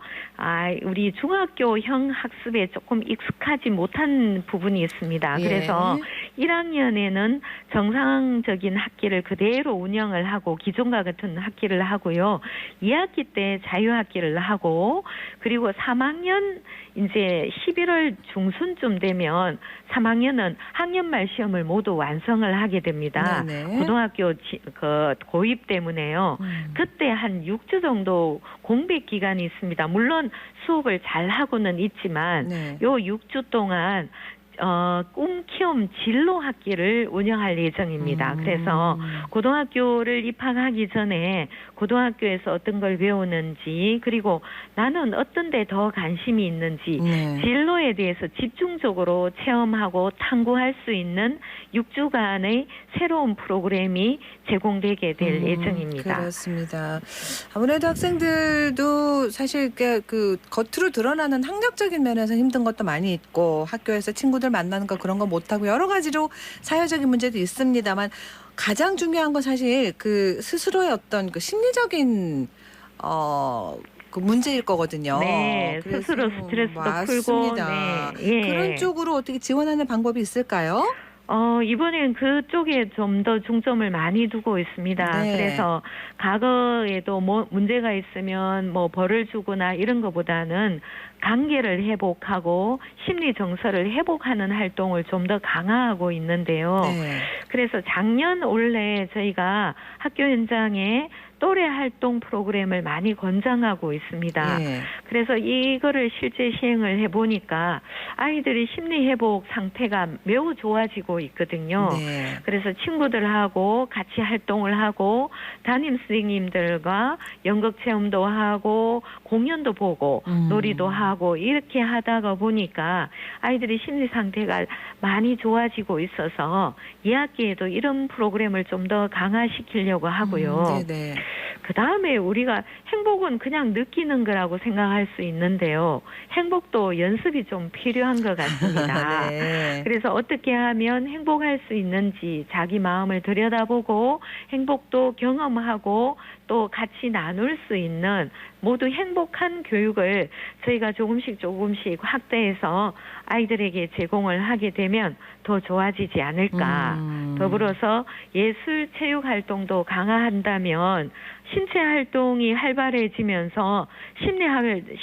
우리 중학교형 학습에 조금 익숙하지 못한 부분이 있습니다. 예. 그래서 1학년에는 정상적인 학기를 그대로 운영을 하고 기존과 같은 학기를 하고요. 2학기 때 자유학기를 하고 그리고 3학년 이제 11월 중순쯤 되면 3학년은 학년말 시험을 모두 완성을 하게 됩니다. 네네. 고등학교 고입 때문에요. 그때 한 6주 정도 공백 기간이 있습니다. 물론 수업을 잘 하고는 있지만 네. 요 6주 동안 꿈 키움 진로 학기를 운영할 예정입니다. 그래서 고등학교를 입학하기 전에 고등학교에서 어떤 걸 배우는지 그리고 나는 어떤 데 더 관심이 있는지 네. 진로에 대해서 집중적으로 체험하고 탐구할 수 있는 6주간의 새로운 프로그램이 제공되게 될 예정입니다. 그렇습니다. 아무래도 학생들도 사실 그 겉으로 드러나는 학력적인 면에서 힘든 것도 많이 있고 학교에서 친구들 만나는 거 그런 거 못하고 여러 가지로 사회적인 문제도 있습니다만 가장 중요한 건 사실 그 스스로의 어떤 그 심리적인 그 문제일 거거든요. 네, 그래서 스스로 스트레스도 맞습니다. 풀고, 네, 예. 그런 쪽으로 어떻게 지원하는 방법이 있을까요? 이번엔 그쪽에 좀 더 중점을 많이 두고 있습니다. 네. 그래서 과거에도 뭐 문제가 있으면 뭐 벌을 주거나 이런 것보다는 관계를 회복하고 심리 정서를 회복하는 활동을 좀 더 강화하고 있는데요. 네. 그래서 작년 올해 저희가 학교 현장에 또래 활동 프로그램을 많이 권장하고 있습니다. 네. 그래서 이거를 실제 시행을 해보니까 아이들이 심리 회복 상태가 매우 좋아지고 있거든요. 네. 그래서 친구들하고 같이 활동을 하고 담임 선생님들과 연극 체험도 하고 공연도 보고 놀이도 하고 이렇게 하다가 보니까 아이들이 심리 상태가 많이 좋아지고 있어서 2학기에도 이런 프로그램을 좀 더 강화시키려고 하고요. 네네. 그 다음에 우리가 행복은 그냥 느끼는 거라고 생각할 수 있는데요. 행복도 연습이 좀 필요한 것 같습니다. 네. 그래서 어떻게 하면 행복할 수 있는지 자기 마음을 들여다보고 행복도 경험하고 또 같이 나눌 수 있는 모두 행복한 교육을 저희가 조금씩 확대해서 아이들에게 제공을 하게 되면 더 좋아지지 않을까. 더불어서 예술 체육 활동도 강화한다면 신체 활동이 활발해지면서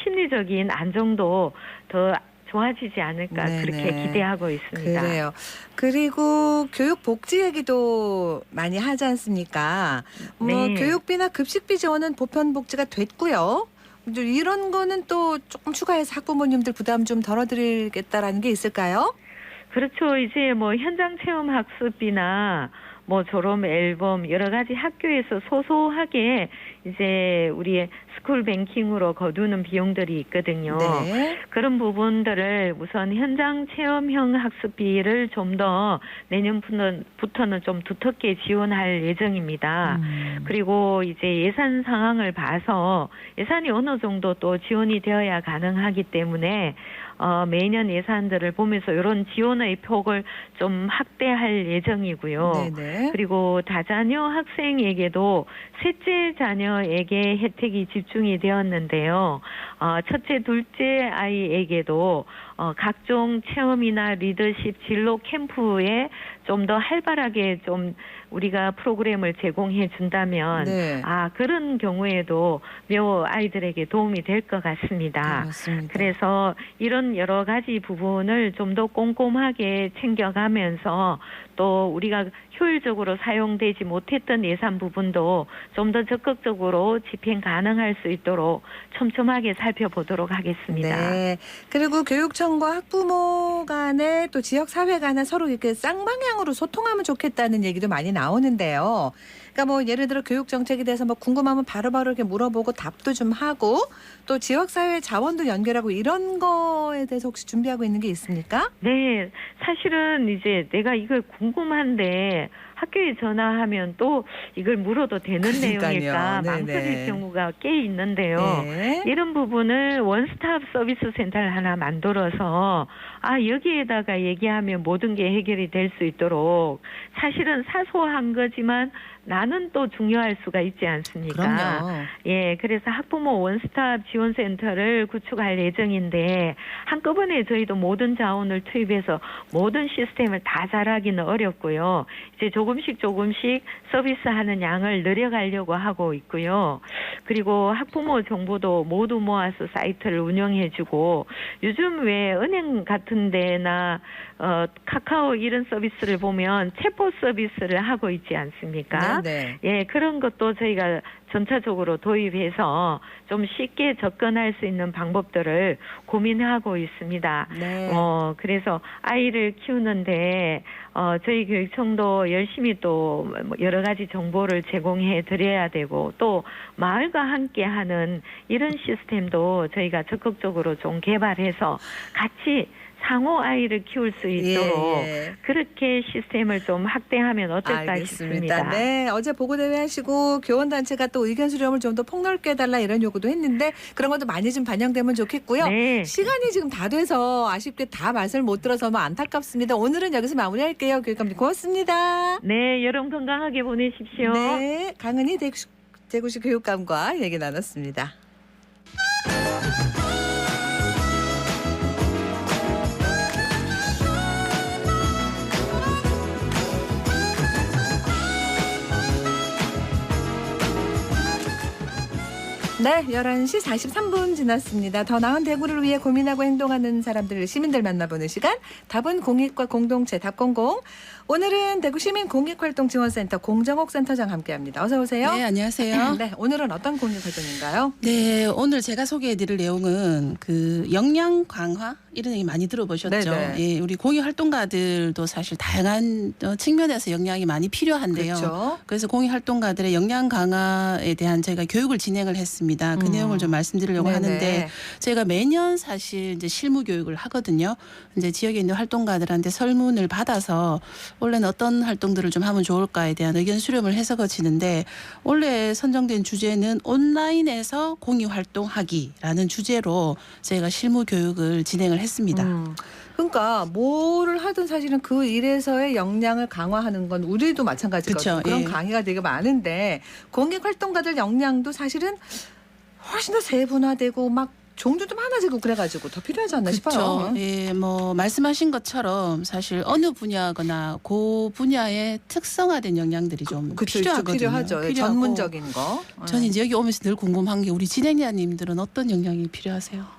심리적인 안정도 더 좋아지지 않을까 네네. 그렇게 기대하고 있습니다. 그래요. 그리고 교육 복지 얘기도 많이 하지 않습니까? 뭐 네. 교육비나 급식비 지원은 보편 복지가 됐고요. 이제 이런 거는 또 조금 추가해서 학부모님들 부담 좀 덜어드리겠다라는 게 있을까요? 그렇죠. 이제 뭐 현장 체험 학습비나 뭐 졸업 앨범 여러 가지 학교에서 소소하게 이제 우리의 스쿨 뱅킹으로 거두는 비용들이 있거든요. 네. 그런 부분들을 우선 현장 체험형 학습비를 좀 더 내년부터는 좀 두텁게 지원할 예정입니다. 그리고 이제 예산 상황을 봐서 예산이 어느 정도 또 지원이 되어야 가능하기 때문에 매년 예산들을 보면서 이런 지원의 폭을 좀 확대할 예정이고요. 네네. 그리고 다자녀 학생에게도 셋째 자녀에게 혜택이 집중이 되었는데요. 첫째, 둘째 아이에게도 각종 체험이나 리더십 진로 캠프에 좀 더 활발하게 좀 우리가 프로그램을 제공해 준다면 네. 그런 경우에도 매우 아이들에게 도움이 될 것 같습니다. 맞습니다. 그래서 이런 여러 가지 부분을 좀 더 꼼꼼하게 챙겨가면서 또 우리가 효율적으로 사용되지 못했던 예산 부분도 좀 더 적극적으로 집행 가능할 수 있도록 촘촘하게 살펴보도록 하겠습니다. 네. 그리고 교육청과 학부모 간에 또 지역 사회 간에 서로 이렇게 쌍방향으로 소통하면 좋겠다는 얘기도 많이 나오는데요. 그러니까 뭐 예를 들어 교육 정책에 대해서 뭐 궁금하면 바로바로 이렇게 물어보고 답도 좀 하고 또 지역 사회 자원도 연결하고 이런 거에 대해서 혹시 준비하고 있는 게 있습니까? 네, 사실은 이제 내가 이걸 궁금한데 학교에 전화하면 또 이걸 물어도 되는 그러니까요. 내용일까 네네. 망설일 경우가 꽤 있는데요. 네. 이런 부분을 원스톱 서비스 센터를 하나 만들어서 여기에다가 얘기하면 모든 게 해결이 될 수 있도록 사실은 사소한 거지만 나는 또 중요할 수가 있지 않습니까? 그럼요. 예, 그래서 학부모 원스톱 지원센터를 구축할 예정인데 한꺼번에 저희도 모든 자원을 투입해서 모든 시스템을 다 잘하기는 어렵고요. 이제 조금씩 서비스하는 양을 늘려가려고 하고 있고요. 그리고 학부모 정보도 모두 모아서 사이트를 운영해주고 요즘 왜 은행 같은 데나 카카오 이런 서비스를 보면 체포 서비스를 하고 있지 않습니까? 네. 예, 그런 것도 저희가 전차적으로 도입해서 좀 쉽게 접근할 수 있는 방법들을 고민하고 있습니다. 네. 그래서 아이를 키우는데 저희 교육청도 열심히 또 여러 가지 정보를 제공해 드려야 되고 또 마을과 함께하는 이런 시스템도 저희가 적극적으로 좀 개발해서 같이 상호 아이를 키울 수 있도록 그렇게 시스템을 좀 확대하면 어떨까 알겠습니다. 싶습니다. 네, 어제 보고대회 하시고 교원단체가 또 의견 수렴을 좀 더 폭넓게 해달라 이런 요구도 했는데 그런 것도 많이 좀 반영되면 좋겠고요. 네. 시간이 지금 다 돼서 아쉽게 다 말씀을 못 들어서 뭐 안타깝습니다. 오늘은 여기서 마무리할게요. 교육감님 고맙습니다. 네, 여름 건강하게 보내십시오. 네, 강은희 대구시 교육감과 얘기 나눴습니다. 네, 11시 43분 지났습니다. 더 나은 대구를 위해 고민하고 행동하는 사람들, 시민들 만나보는 시간. 답은 공익과 공동체 답공공. 오늘은 대구 시민공익활동지원센터 공정옥 센터장 함께합니다. 어서 오세요. 네, 안녕하세요. 네, 오늘은 어떤 공익활동인가요? 네, 오늘 제가 소개해드릴 내용은 그 역량 강화 이런 얘기 많이 들어보셨죠? 네네. 예, 우리 공익활동가들도 사실 다양한 측면에서 역량이 많이 필요한데요. 그렇죠. 그래서 공익활동가들의 역량 강화에 대한 저희가 교육을 진행을 했습니다. 그 내용을 좀 말씀드리려고 네네. 하는데 저희가 매년 사실 이제 실무 교육을 하거든요. 이제 지역에 있는 활동가들한테 설문을 받아서 원래는 어떤 활동들을 좀 하면 좋을까에 대한 의견 수렴을 해서 거치는데 올해 선정된 주제는 온라인에서 공익활동하기라는 주제로 저희가 실무 교육을 진행을 했습니다. 그러니까 뭐를 하든 사실은 그 일에서의 역량을 강화하는 건 우리도 마찬가지거든요. 그쵸, 그런 예. 강의가 되게 많은데 공익 활동가들 역량도 사실은 훨씬 더 세분화되고 막 종류도 많아지고 그래가지고 더 필요하지 않나 싶어요. 그렇죠. 예, 뭐 말씀하신 것처럼 사실 어느 분야거나 그 분야의 특성화된 역량들이 좀 그쵸, 필요하거든요. 필요하죠. 예, 필요하고 전문적인 거. 저는 이제 여기 오면서 늘 궁금한 게 우리 진행자님들은 어떤 역량이 필요하세요?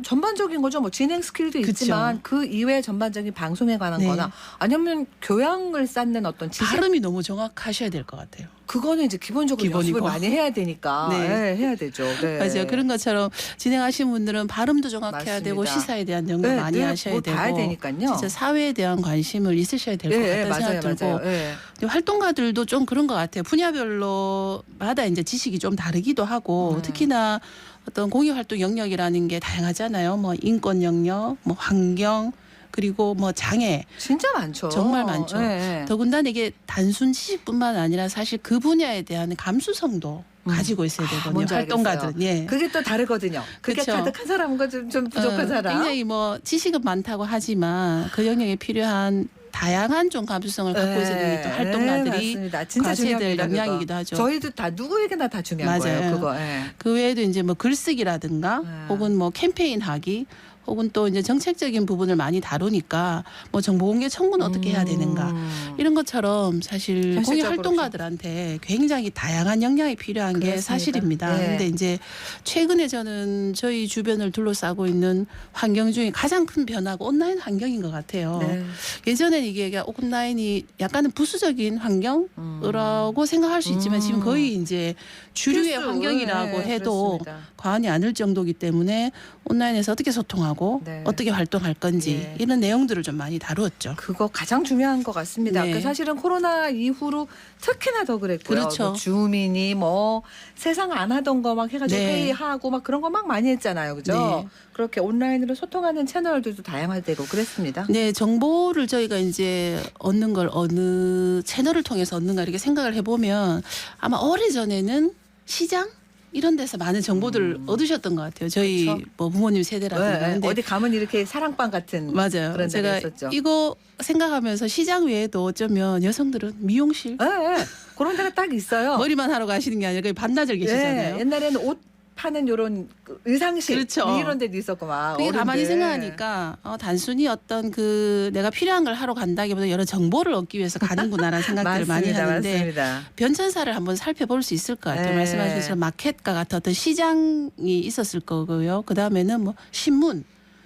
전반적인 거죠. 뭐 진행 스킬도 그쵸. 있지만 그 이외에 전반적인 방송에 관한 네. 거나 아니면 교양을 쌓는 어떤 지식 발음이 너무 정확하셔야 될 것 같아요. 그거는 이제 기본적으로 기본이고. 연습을 많이 해야 되니까 네. 네, 해야 되죠. 네. 맞아요. 그런 것처럼 진행하시는 분들은 발음도 정확해야 맞습니다. 되고 시사에 대한 연구 네, 많이 늘 하셔야 뭐 되고 다 해야 되니까요. 진짜 사회에 대한 관심을 있으셔야 될 것 네, 같다는 맞아요, 생각 들고 맞아요. 네. 근데 활동가들도 좀 그런 것 같아요. 분야별로마다 이제 지식이 좀 다르기도 하고 특히나 어떤 공익활동 영역이라는 게 다양하잖아요. 뭐 인권 영역, 뭐 환경 그리고 뭐 장애 진짜 많죠. 정말 많죠. 네. 더군다나 이게 단순 지식뿐만 아니라 사실 그 분야에 대한 감수성도 가지고 있어야 되거든요. 뭔지 활동가들은. 알겠어요. 예. 그게 또 다르거든요. 그게 그쵸. 가득한 사람과 좀 부족한 사람. 굉장히 뭐 지식은 많다고 하지만 그 영역에 필요한 다양한 좀 감수성을 갖고 있어야 되는 또 활동가들이 맞습니다. 진짜 과세될 중요합니다, 역량이기도 그거. 하죠. 저희도 다 누구에게나 다 중요한 맞아요. 거예요. 그거. 예. 그 외에도 이제 뭐 글쓰기라든가 혹은 뭐 캠페인 하기 혹은 또 이제 정책적인 부분을 많이 다루니까 뭐 정보 공개 청구는 어떻게 해야 되는가 이런 것처럼 사실 공익 현실적으로 활동가들한테 굉장히 다양한 역량이 필요한 게 그렇습니다. 사실입니다. 네. 근데 이제 최근에 저는 저희 주변을 둘러싸고 있는 환경 중에 가장 큰 변화가 온라인 환경인 것 같아요. 네. 예전엔 이게 온라인이 약간은 부수적인 환경이라고 생각할 수 있지만 지금 거의 이제 주류의 필수. 환경이라고 네, 해도 그렇습니다. 과언이 아닐 정도이기 때문에 온라인에서 어떻게 소통하고 네. 어떻게 활동할 건지 네. 이런 내용들을 좀 많이 다루었죠. 그거 가장 중요한 것 같습니다. 네. 그 사실은 코로나 이후로 특히나 더 그랬고요. 그렇죠. 뭐 주민이 뭐 세상 안 하던 거 막 해가지고 네. 회의하고 막 그런 거 막 많이 했잖아요. 그죠? 네. 그렇게 온라인으로 소통하는 채널들도 다양화되고 그랬습니다. 네, 정보를 저희가 이제 얻는 걸 어느 채널을 통해서 얻는가 이렇게 생각을 해보면 아마 오래전에는 시장 이런 데서 많은 정보들을 얻으셨던 것 같아요. 저희 그렇죠. 뭐 부모님 세대라든가. 네, 근데 어디 가면 이렇게 사랑방 같은 맞아요. 그런 데가 제가 있었죠. 이거 생각하면서 시장 외에도 어쩌면 여성들은 미용실 네, 네. 그런 데가 딱 있어요. 머리만 하러 가시는 게 아니라 거기 반나절 계시잖아요. 네, 옛날에는 옷 파는 요런 의상실 그렇죠. 이런 데도 있었고 막. 그게 가만히 어른들. 생각하니까 단순히 어떤 그 내가 필요한 걸 하러 간다기보다 여러 정보를 얻기 위해서 가는구나라는 생각들을 많이 맞습니다, 하는데 맞습니다. 변천사를 한번 살펴볼 수 있을 것 같아요. 네. 말씀하신 것처럼 마켓과 같은 어떤 시장이 있었을 거고요. 그다음에는 뭐 신문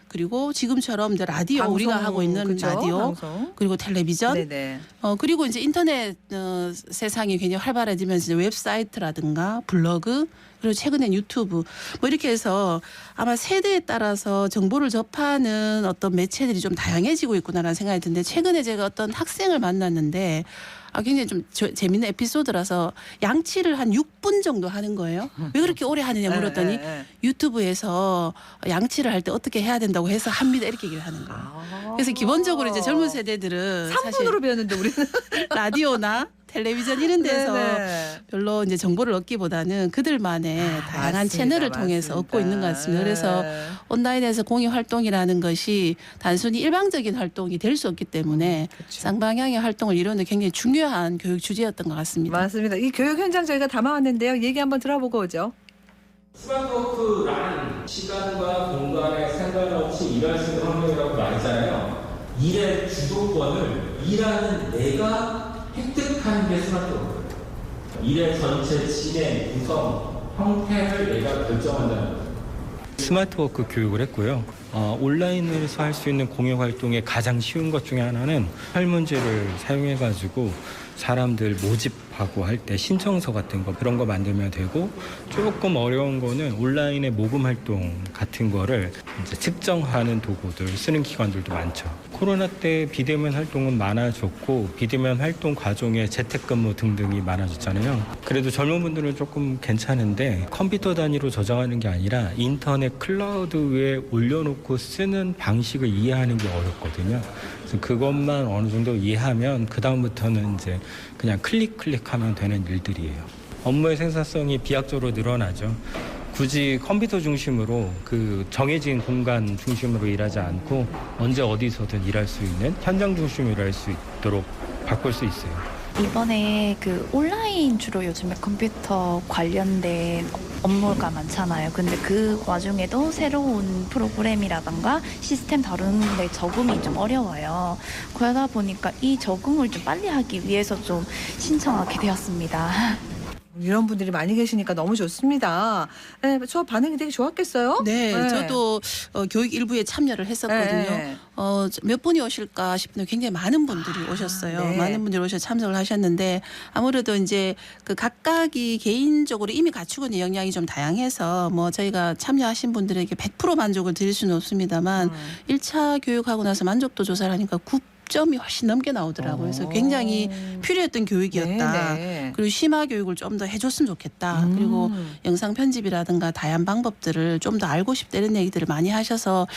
그리고 지금처럼 이제 라디오 방송, 우리가 하고 있는 그죠? 라디오 방송. 그리고 텔레비전 네네. 그리고 이제 인터넷 세상이 굉장히 활발해지면서 이제 웹사이트라든가 블로그 그리고 최근엔 유튜브 뭐 이렇게 해서 아마 세대에 따라서 정보를 접하는 어떤 매체들이 좀 다양해지고 있구나라는 생각이 드는데 최근에 제가 어떤 학생을 만났는데 굉장히 좀 재밌는 에피소드라서 양치를 한 6분 정도 하는 거예요. 왜 그렇게 오래 하느냐 물었더니 유튜브에서 양치를 할 때 어떻게 해야 된다고 해서 합니다 이렇게 얘기를 하는 거예요. 그래서 기본적으로 이제 젊은 세대들은 3분으로 배웠는데 우리는 라디오나 텔레비전 이런 데서 네네. 별로 이제 정보를 얻기보다는 그들만의 다양한 맞습니다. 채널을 통해서 얻고 있는 것 같습니다. 그래서 네. 온라인에서 공익 활동이라는 것이 단순히 일방적인 활동이 될 수 없기 때문에 쌍방향의 활동을 이루는 굉장히 중요한 교육 주제였던 것 같습니다. 맞습니다. 이 교육 현장 저희가 담아왔는데요. 얘기 한번 들어보고 오죠. 스마트워크라는 시간과 공간에 상관없이 일할 수 있는 환경이라고 말했잖아요. 일의 주도권을 일하는 내가 획득하는 게 스마트워크. 일의 전체 진행, 구성, 형태를 내가 결정한다는 거죠. 스마트워크 교육을 했고요. 온라인에서 할 수 있는 공익 활동의 가장 쉬운 것 중에 하나는 설문지를 사용해가지고 사람들 모집하고 할 때 신청서 같은 거 그런 거 만들면 되고 조금 어려운 거는 온라인의 모금 활동 같은 거를 이제 측정하는 도구들 쓰는 기관들도 많죠. 코로나 때 비대면 활동은 많아졌고 비대면 활동 과정에 재택근무 등등이 많아졌잖아요. 그래도 젊은 분들은 조금 괜찮은데 컴퓨터 단위로 저장하는 게 아니라 인터넷 클라우드에 올려놓고 쓰는 방식을 이해하는 게 어렵거든요. 그래서 그것만 어느 정도 이해하면 그 다음부터는 이제 그냥 클릭하면 되는 일들이에요. 업무의 생산성이 비약적으로 늘어나죠. 굳이 컴퓨터 중심으로 그 정해진 공간 중심으로 일하지 않고 언제 어디서든 일할 수 있는 현장 중심으로 일할 수 있도록 바꿀 수 있어요. 이번에 그 온라인 주로 요즘에 컴퓨터 관련된 업무가 많잖아요. 근데 그 와중에도 새로운 프로그램이라던가 시스템 다루는데 적응이 좀 어려워요. 그러다 보니까 이 적응을 좀 빨리 하기 위해서 좀 신청하게 되었습니다. 이런 분들이 많이 계시니까 너무 좋습니다. 네, 수업 반응이 되게 좋았겠어요? 네, 저도 교육 일부에 참여를 했었거든요. 네. 몇 분이 오실까 싶은데 굉장히 많은 분들이 오셨어요. 네. 많은 분들이 오셔서 참석을 하셨는데 아무래도 이제 그 각각이 개인적으로 이미 갖추고 있는 역량이 좀 다양해서 뭐 저희가 참여하신 분들에게 100% 만족을 드릴 수는 없습니다만 1차 교육하고 나서 만족도 조사를 하니까 9점이 훨씬 넘게 나오더라고요. 그래서 굉장히 필요했던 교육이었다. 네. 그리고 심화 교육을 좀 더 해줬으면 좋겠다. 그리고 영상 편집이라든가 다양한 방법들을 좀 더 알고 싶다 이런 얘기들을 많이 하셔서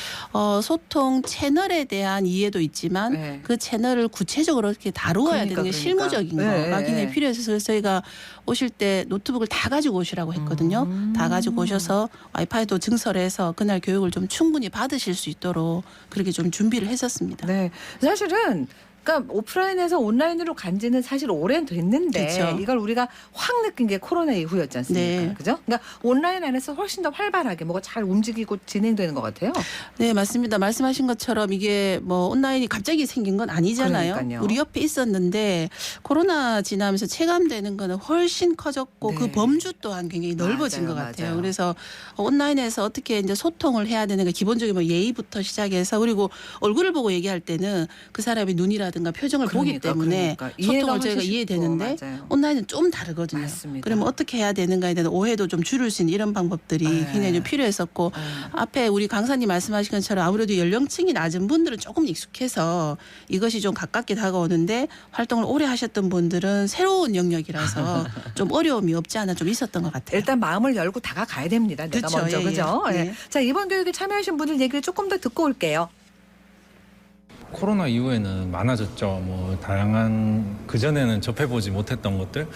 소통 채널에 대한 이해도 있지만 그 채널을 구체적으로 어떻게 다루어야 되는 게 실무적인 거가 굉장히 필요해서 그래서 저희가 오실 때 노트북을 다 가지고 오시라고 했거든요. 다 가지고 오셔서 와이파이도 증설해서 그날 교육을 좀 충분히 받으실 수 있도록 그렇게 좀 준비를 했었습니다. 네, 사실은 그러니까 오프라인에서 온라인으로 간 지는 사실 오랜 됐는데 그렇죠. 이걸 우리가 확 느낀 게 코로나 이후였지 않습니까? 네. 그죠? 그러니까 온라인 안에서 훨씬 더 활발하게 뭐가 잘 움직이고 진행되는 것 같아요. 네, 맞습니다. 말씀하신 것처럼 이게 뭐 온라인이 갑자기 생긴 건 아니잖아요. 그러니까요. 우리 옆에 있었는데 코로나 지나면서 체감되는 거는 훨씬 커졌고 그 범주 또한 굉장히 넓어진 것 같아요. 맞아요. 그래서 온라인에서 어떻게 이제 소통을 해야 되는 가 기본적인 뭐 예의부터 시작해서 그리고 얼굴을 보고 얘기할 때는 그 사람의 눈이라든가 표정을 보기 때문에 소통을 저희가 이해되는데 온라인은 좀 다르거든요. 맞습니다. 그러면 어떻게 해야 되는가에 대한 오해도 좀 줄일 수 있는 이런 방법들이 굉장히 좀 필요했었고 앞에 우리 강사님 말씀하신 것처럼 아무래도 연령층이 낮은 분들은 조금 익숙해서 이것이 좀 가깝게 다가오는데 활동을 오래 하셨던 분들은 새로운 영역이라서 좀 어려움이 없지 않아 좀 있었던 것 같아요. 일단 마음을 열고 다가가야 됩니다. 내가 그렇죠. 먼저. 예, 그죠? 예. 예. 자, 이번 교육에 참여하신 분들 얘기를 조금 더 듣고 올게요. 코로나 이후에는 많아졌죠. 뭐 다양한 그전에는 접해보지 못했던 것들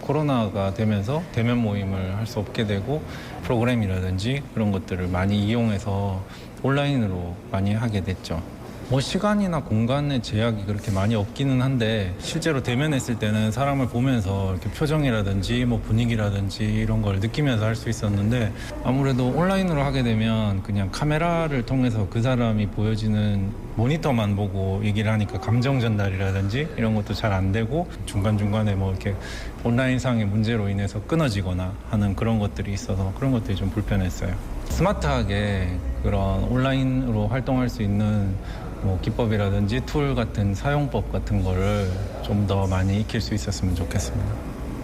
코로나가 되면서 대면 모임을 할 수 없게 되고 프로그램이라든지 그런 것들을 많이 이용해서 온라인으로 많이 하게 됐죠. 뭐 시간이나 공간의 제약이 그렇게 많이 없기는 한데 실제로 대면했을 때는 사람을 보면서 이렇게 표정이라든지 뭐 분위기라든지 이런 걸 느끼면서 할 수 있었는데 아무래도 온라인으로 하게 되면 그냥 카메라를 통해서 그 사람이 보여지는 모니터만 보고 얘기를 하니까 감정 전달이라든지 이런 것도 잘 안 되고 중간중간에 뭐 이렇게 온라인상의 문제로 인해서 끊어지거나 하는 그런 것들이 있어서 그런 것들이 좀 불편했어요. 스마트하게 그런 온라인으로 활동할 수 있는 뭐 기법이라든지 툴 같은 사용법 같은 거를 좀 더 많이 익힐 수 있었으면 좋겠습니다.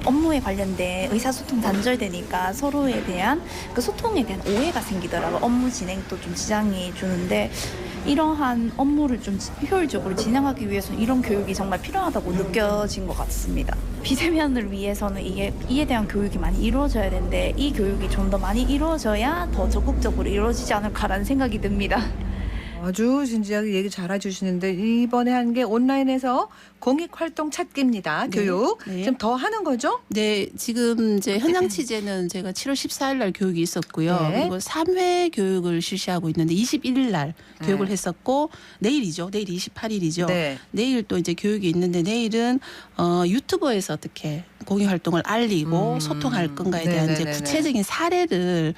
업무에 관련된 의사소통 단절되니까 서로에 대한 그 소통에 대한 오해가 생기더라고요. 업무 진행도 좀 지장이 주는데 이러한 업무를 좀 효율적으로 진행하기 위해서 이런 교육이 정말 필요하다고 느껴진 것 같습니다. 비대면을 위해서는 이에 대한 교육이 많이 이루어져야 되는데 이 교육이 좀 더 많이 이루어져야 더 적극적으로 이루어지지 않을까라는 생각이 듭니다. 아주 진지하게 얘기 잘 해주시는데 이번에 한 게 온라인에서 공익활동 찾기입니다. 교육. 지금 더 하는 거죠? 네, 지금 이제 현장 취재는 제가 7월 14일 날 교육이 있었고요. 네. 그리고 3회 교육을 실시하고 있는데 21일 날 교육을 했었고 내일이죠. 내일 28일이죠. 네. 내일 또 이제 교육이 있는데 내일은 유튜버에서 어떻게 공익활동을 알리고 소통할 건가에 대한 이제 구체적인 사례를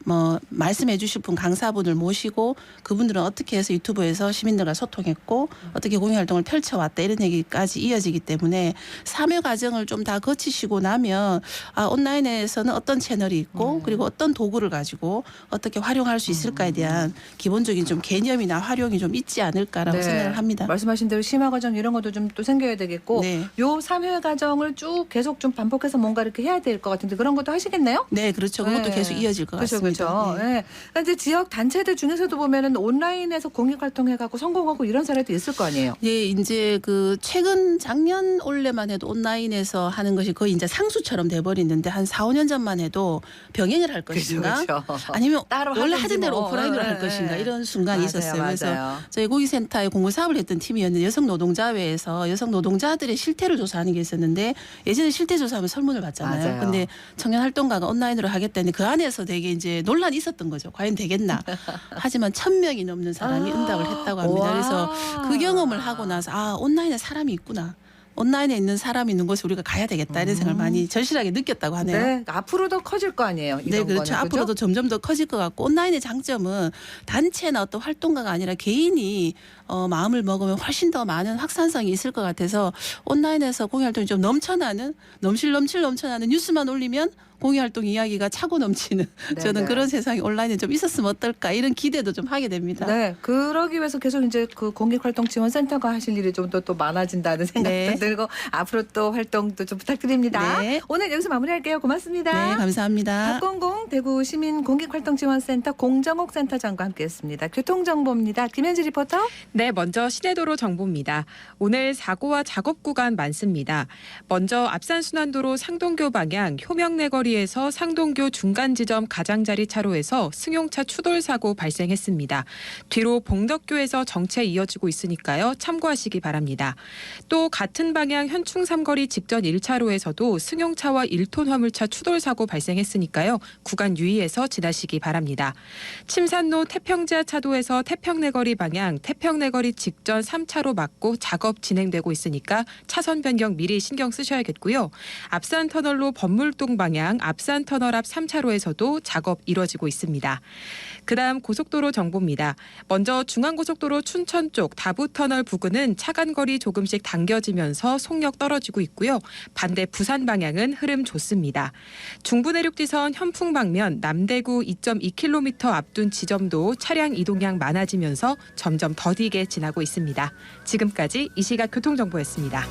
뭐 말씀해 주실 분 강사분을 모시고 그분들은 어떻게 해서 유튜브에서 시민들과 소통했고 어떻게 공익활동을 펼쳐왔다 이런 얘기까지 이어지기 때문에 3회 과정을 좀 다 거치시고 나면 온라인에서는 어떤 채널이 있고 그리고 어떤 도구를 가지고 어떻게 활용할 수 있을까에 대한 기본적인 좀 개념이나 활용이 좀 있지 않을까라고 생각을 합니다. 말씀하신 대로 심화 과정 이런 것도 좀 또 생겨야 되겠고 요 3회 과정을 쭉 계속 좀 반복해서 뭔가 이렇게 해야 될 것 같은데 그런 것도 하시겠네요? 네, 그렇죠. 그것도 계속 이어질 것 같습니다. 그렇죠. 네. 그러니까 이제 지역 단체들 중에서도 보면은 온라인에서 공익활동해갖고 성공하고 이런 사례도 있을 거 아니에요? 예, 이제 그 최근 작년 올해만 해도 온라인에서 하는 것이 거의 이제 상수처럼 돼버리는데 한 4, 5년 전만 해도 병행을 할 것인가? 그렇죠. 아니면 따로 원래 하든지 하던 대로 뭐. 오프라인으로 할 것인가? 이런 순간이 맞아요, 있었어요. 맞아요. 그래서 저희 고객센터에 공모 사업을 했던 팀이었는데 여성 노동자회에서 여성 노동자들의 실태를 조사하는 게 있었는데 예전에 실태 조사하면 설문을 받잖아요. 맞아요. 근데 청년 활동가가 온라인으로 하겠다는데 그 안에서 되게 이제 논란이 있었던 거죠. 과연 되겠나? 하지만 1,000명이 넘는 사람이 응답을 했다고 합니다. 그래서 그 경험을 하고 나서 온라인에 사람이 있구나. 온라인에 있는 사람이 있는 곳에 우리가 가야 되겠다 이런 생각을 많이 절실하게 느꼈다고 하네요. 네, 앞으로도 커질 거 아니에요. 이런 네, 그렇죠. 거는, 그죠? 앞으로도 점점 더 커질 것 같고 온라인의 장점은 단체나 어떤 활동가가 아니라 개인이 마음을 먹으면 훨씬 더 많은 확산성이 있을 것 같아서 온라인에서 공유활동이 좀 넘쳐나는 넘쳐나는 뉴스만 올리면 공유활동 이야기가 차고 넘치는 저는 그런 세상이 온라인에 좀 있었으면 어떨까 이런 기대도 좀 하게 됩니다. 네, 그러기 위해서 계속 이제 그 공익활동지원센터가 하실 일이 좀 더 많아진다는 생각도 들고 앞으로 또 활동도 좀 부탁드립니다. 네. 오늘 여기서 마무리할게요. 고맙습니다. 네, 감사합니다. 박공공 대구 시민 공익활동지원센터 공정옥 센터장과 함께했습니다. 교통정보입니다. 김현지 리포터. 네, 먼저 시내도로 정보입니다. 오늘 사고와 작업 구간 많습니다. 먼저 앞산순환도로 상동교 방향 효명내 거리에서 상동교 중간 지점 가장자리 차로에서 승용차 추돌 사고 발생했습니다. 뒤로 봉덕교에서 정체 이어지고 있으니까요. 참고하시기 바랍니다. 또 같은 방향 현충 삼거리 직전 1차로에서도 승용차와 1톤 화물차 추돌 사고 발생했으니까요. 구간 유의해서 지나시기 바랍니다. 침산로 태평지하 차도에서 태평내거리 방향 태평내거리 직전 3차로 막고 작업 진행되고 있으니까 차선 변경 미리 신경 쓰셔야겠고요. 앞산터널로 범물동 방향 앞산터널 앞 3차로에서도 작업 이뤄지고 있습니다. 그다음 고속도로 정보입니다. 먼저 중앙고속도로 춘천 쪽 다부터널 부근은 차간거리 조금씩 당겨지면서 속력 떨어지고 있고요. 반대 부산 방향은 흐름 좋습니다. 중부내륙지선 현풍 방면 남대구 2.2km 앞둔 지점도 차량 이동량 많아지면서 점점 더디게 지나고 있습니다. 지금까지 이 시각 교통정보였습니다.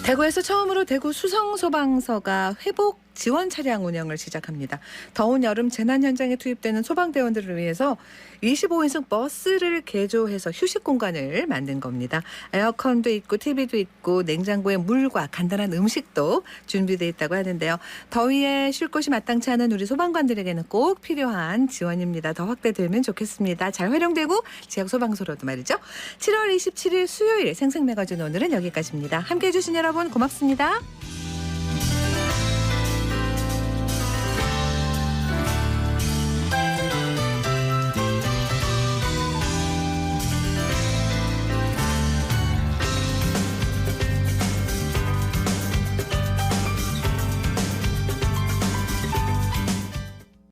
대구에서 처음으로 대구 수성소방서가 회복 지원 차량 운영을 시작합니다. 더운 여름 재난 현장에 투입되는 소방대원들을 위해서 25인승 버스를 개조해서 휴식 공간을 만든 겁니다. 에어컨도 있고 TV도 있고 냉장고에 물과 간단한 음식도 준비되어 있다고 하는데요. 더위에 쉴 곳이 마땅치 않은 우리 소방관들에게는 꼭 필요한 지원입니다. 더 확대되면 좋겠습니다. 잘 활용되고 지역 소방서로도 말이죠. 7월 27일 수요일 생생매거진 오늘은 여기까지입니다. 함께해 주신 여러분 고맙습니다.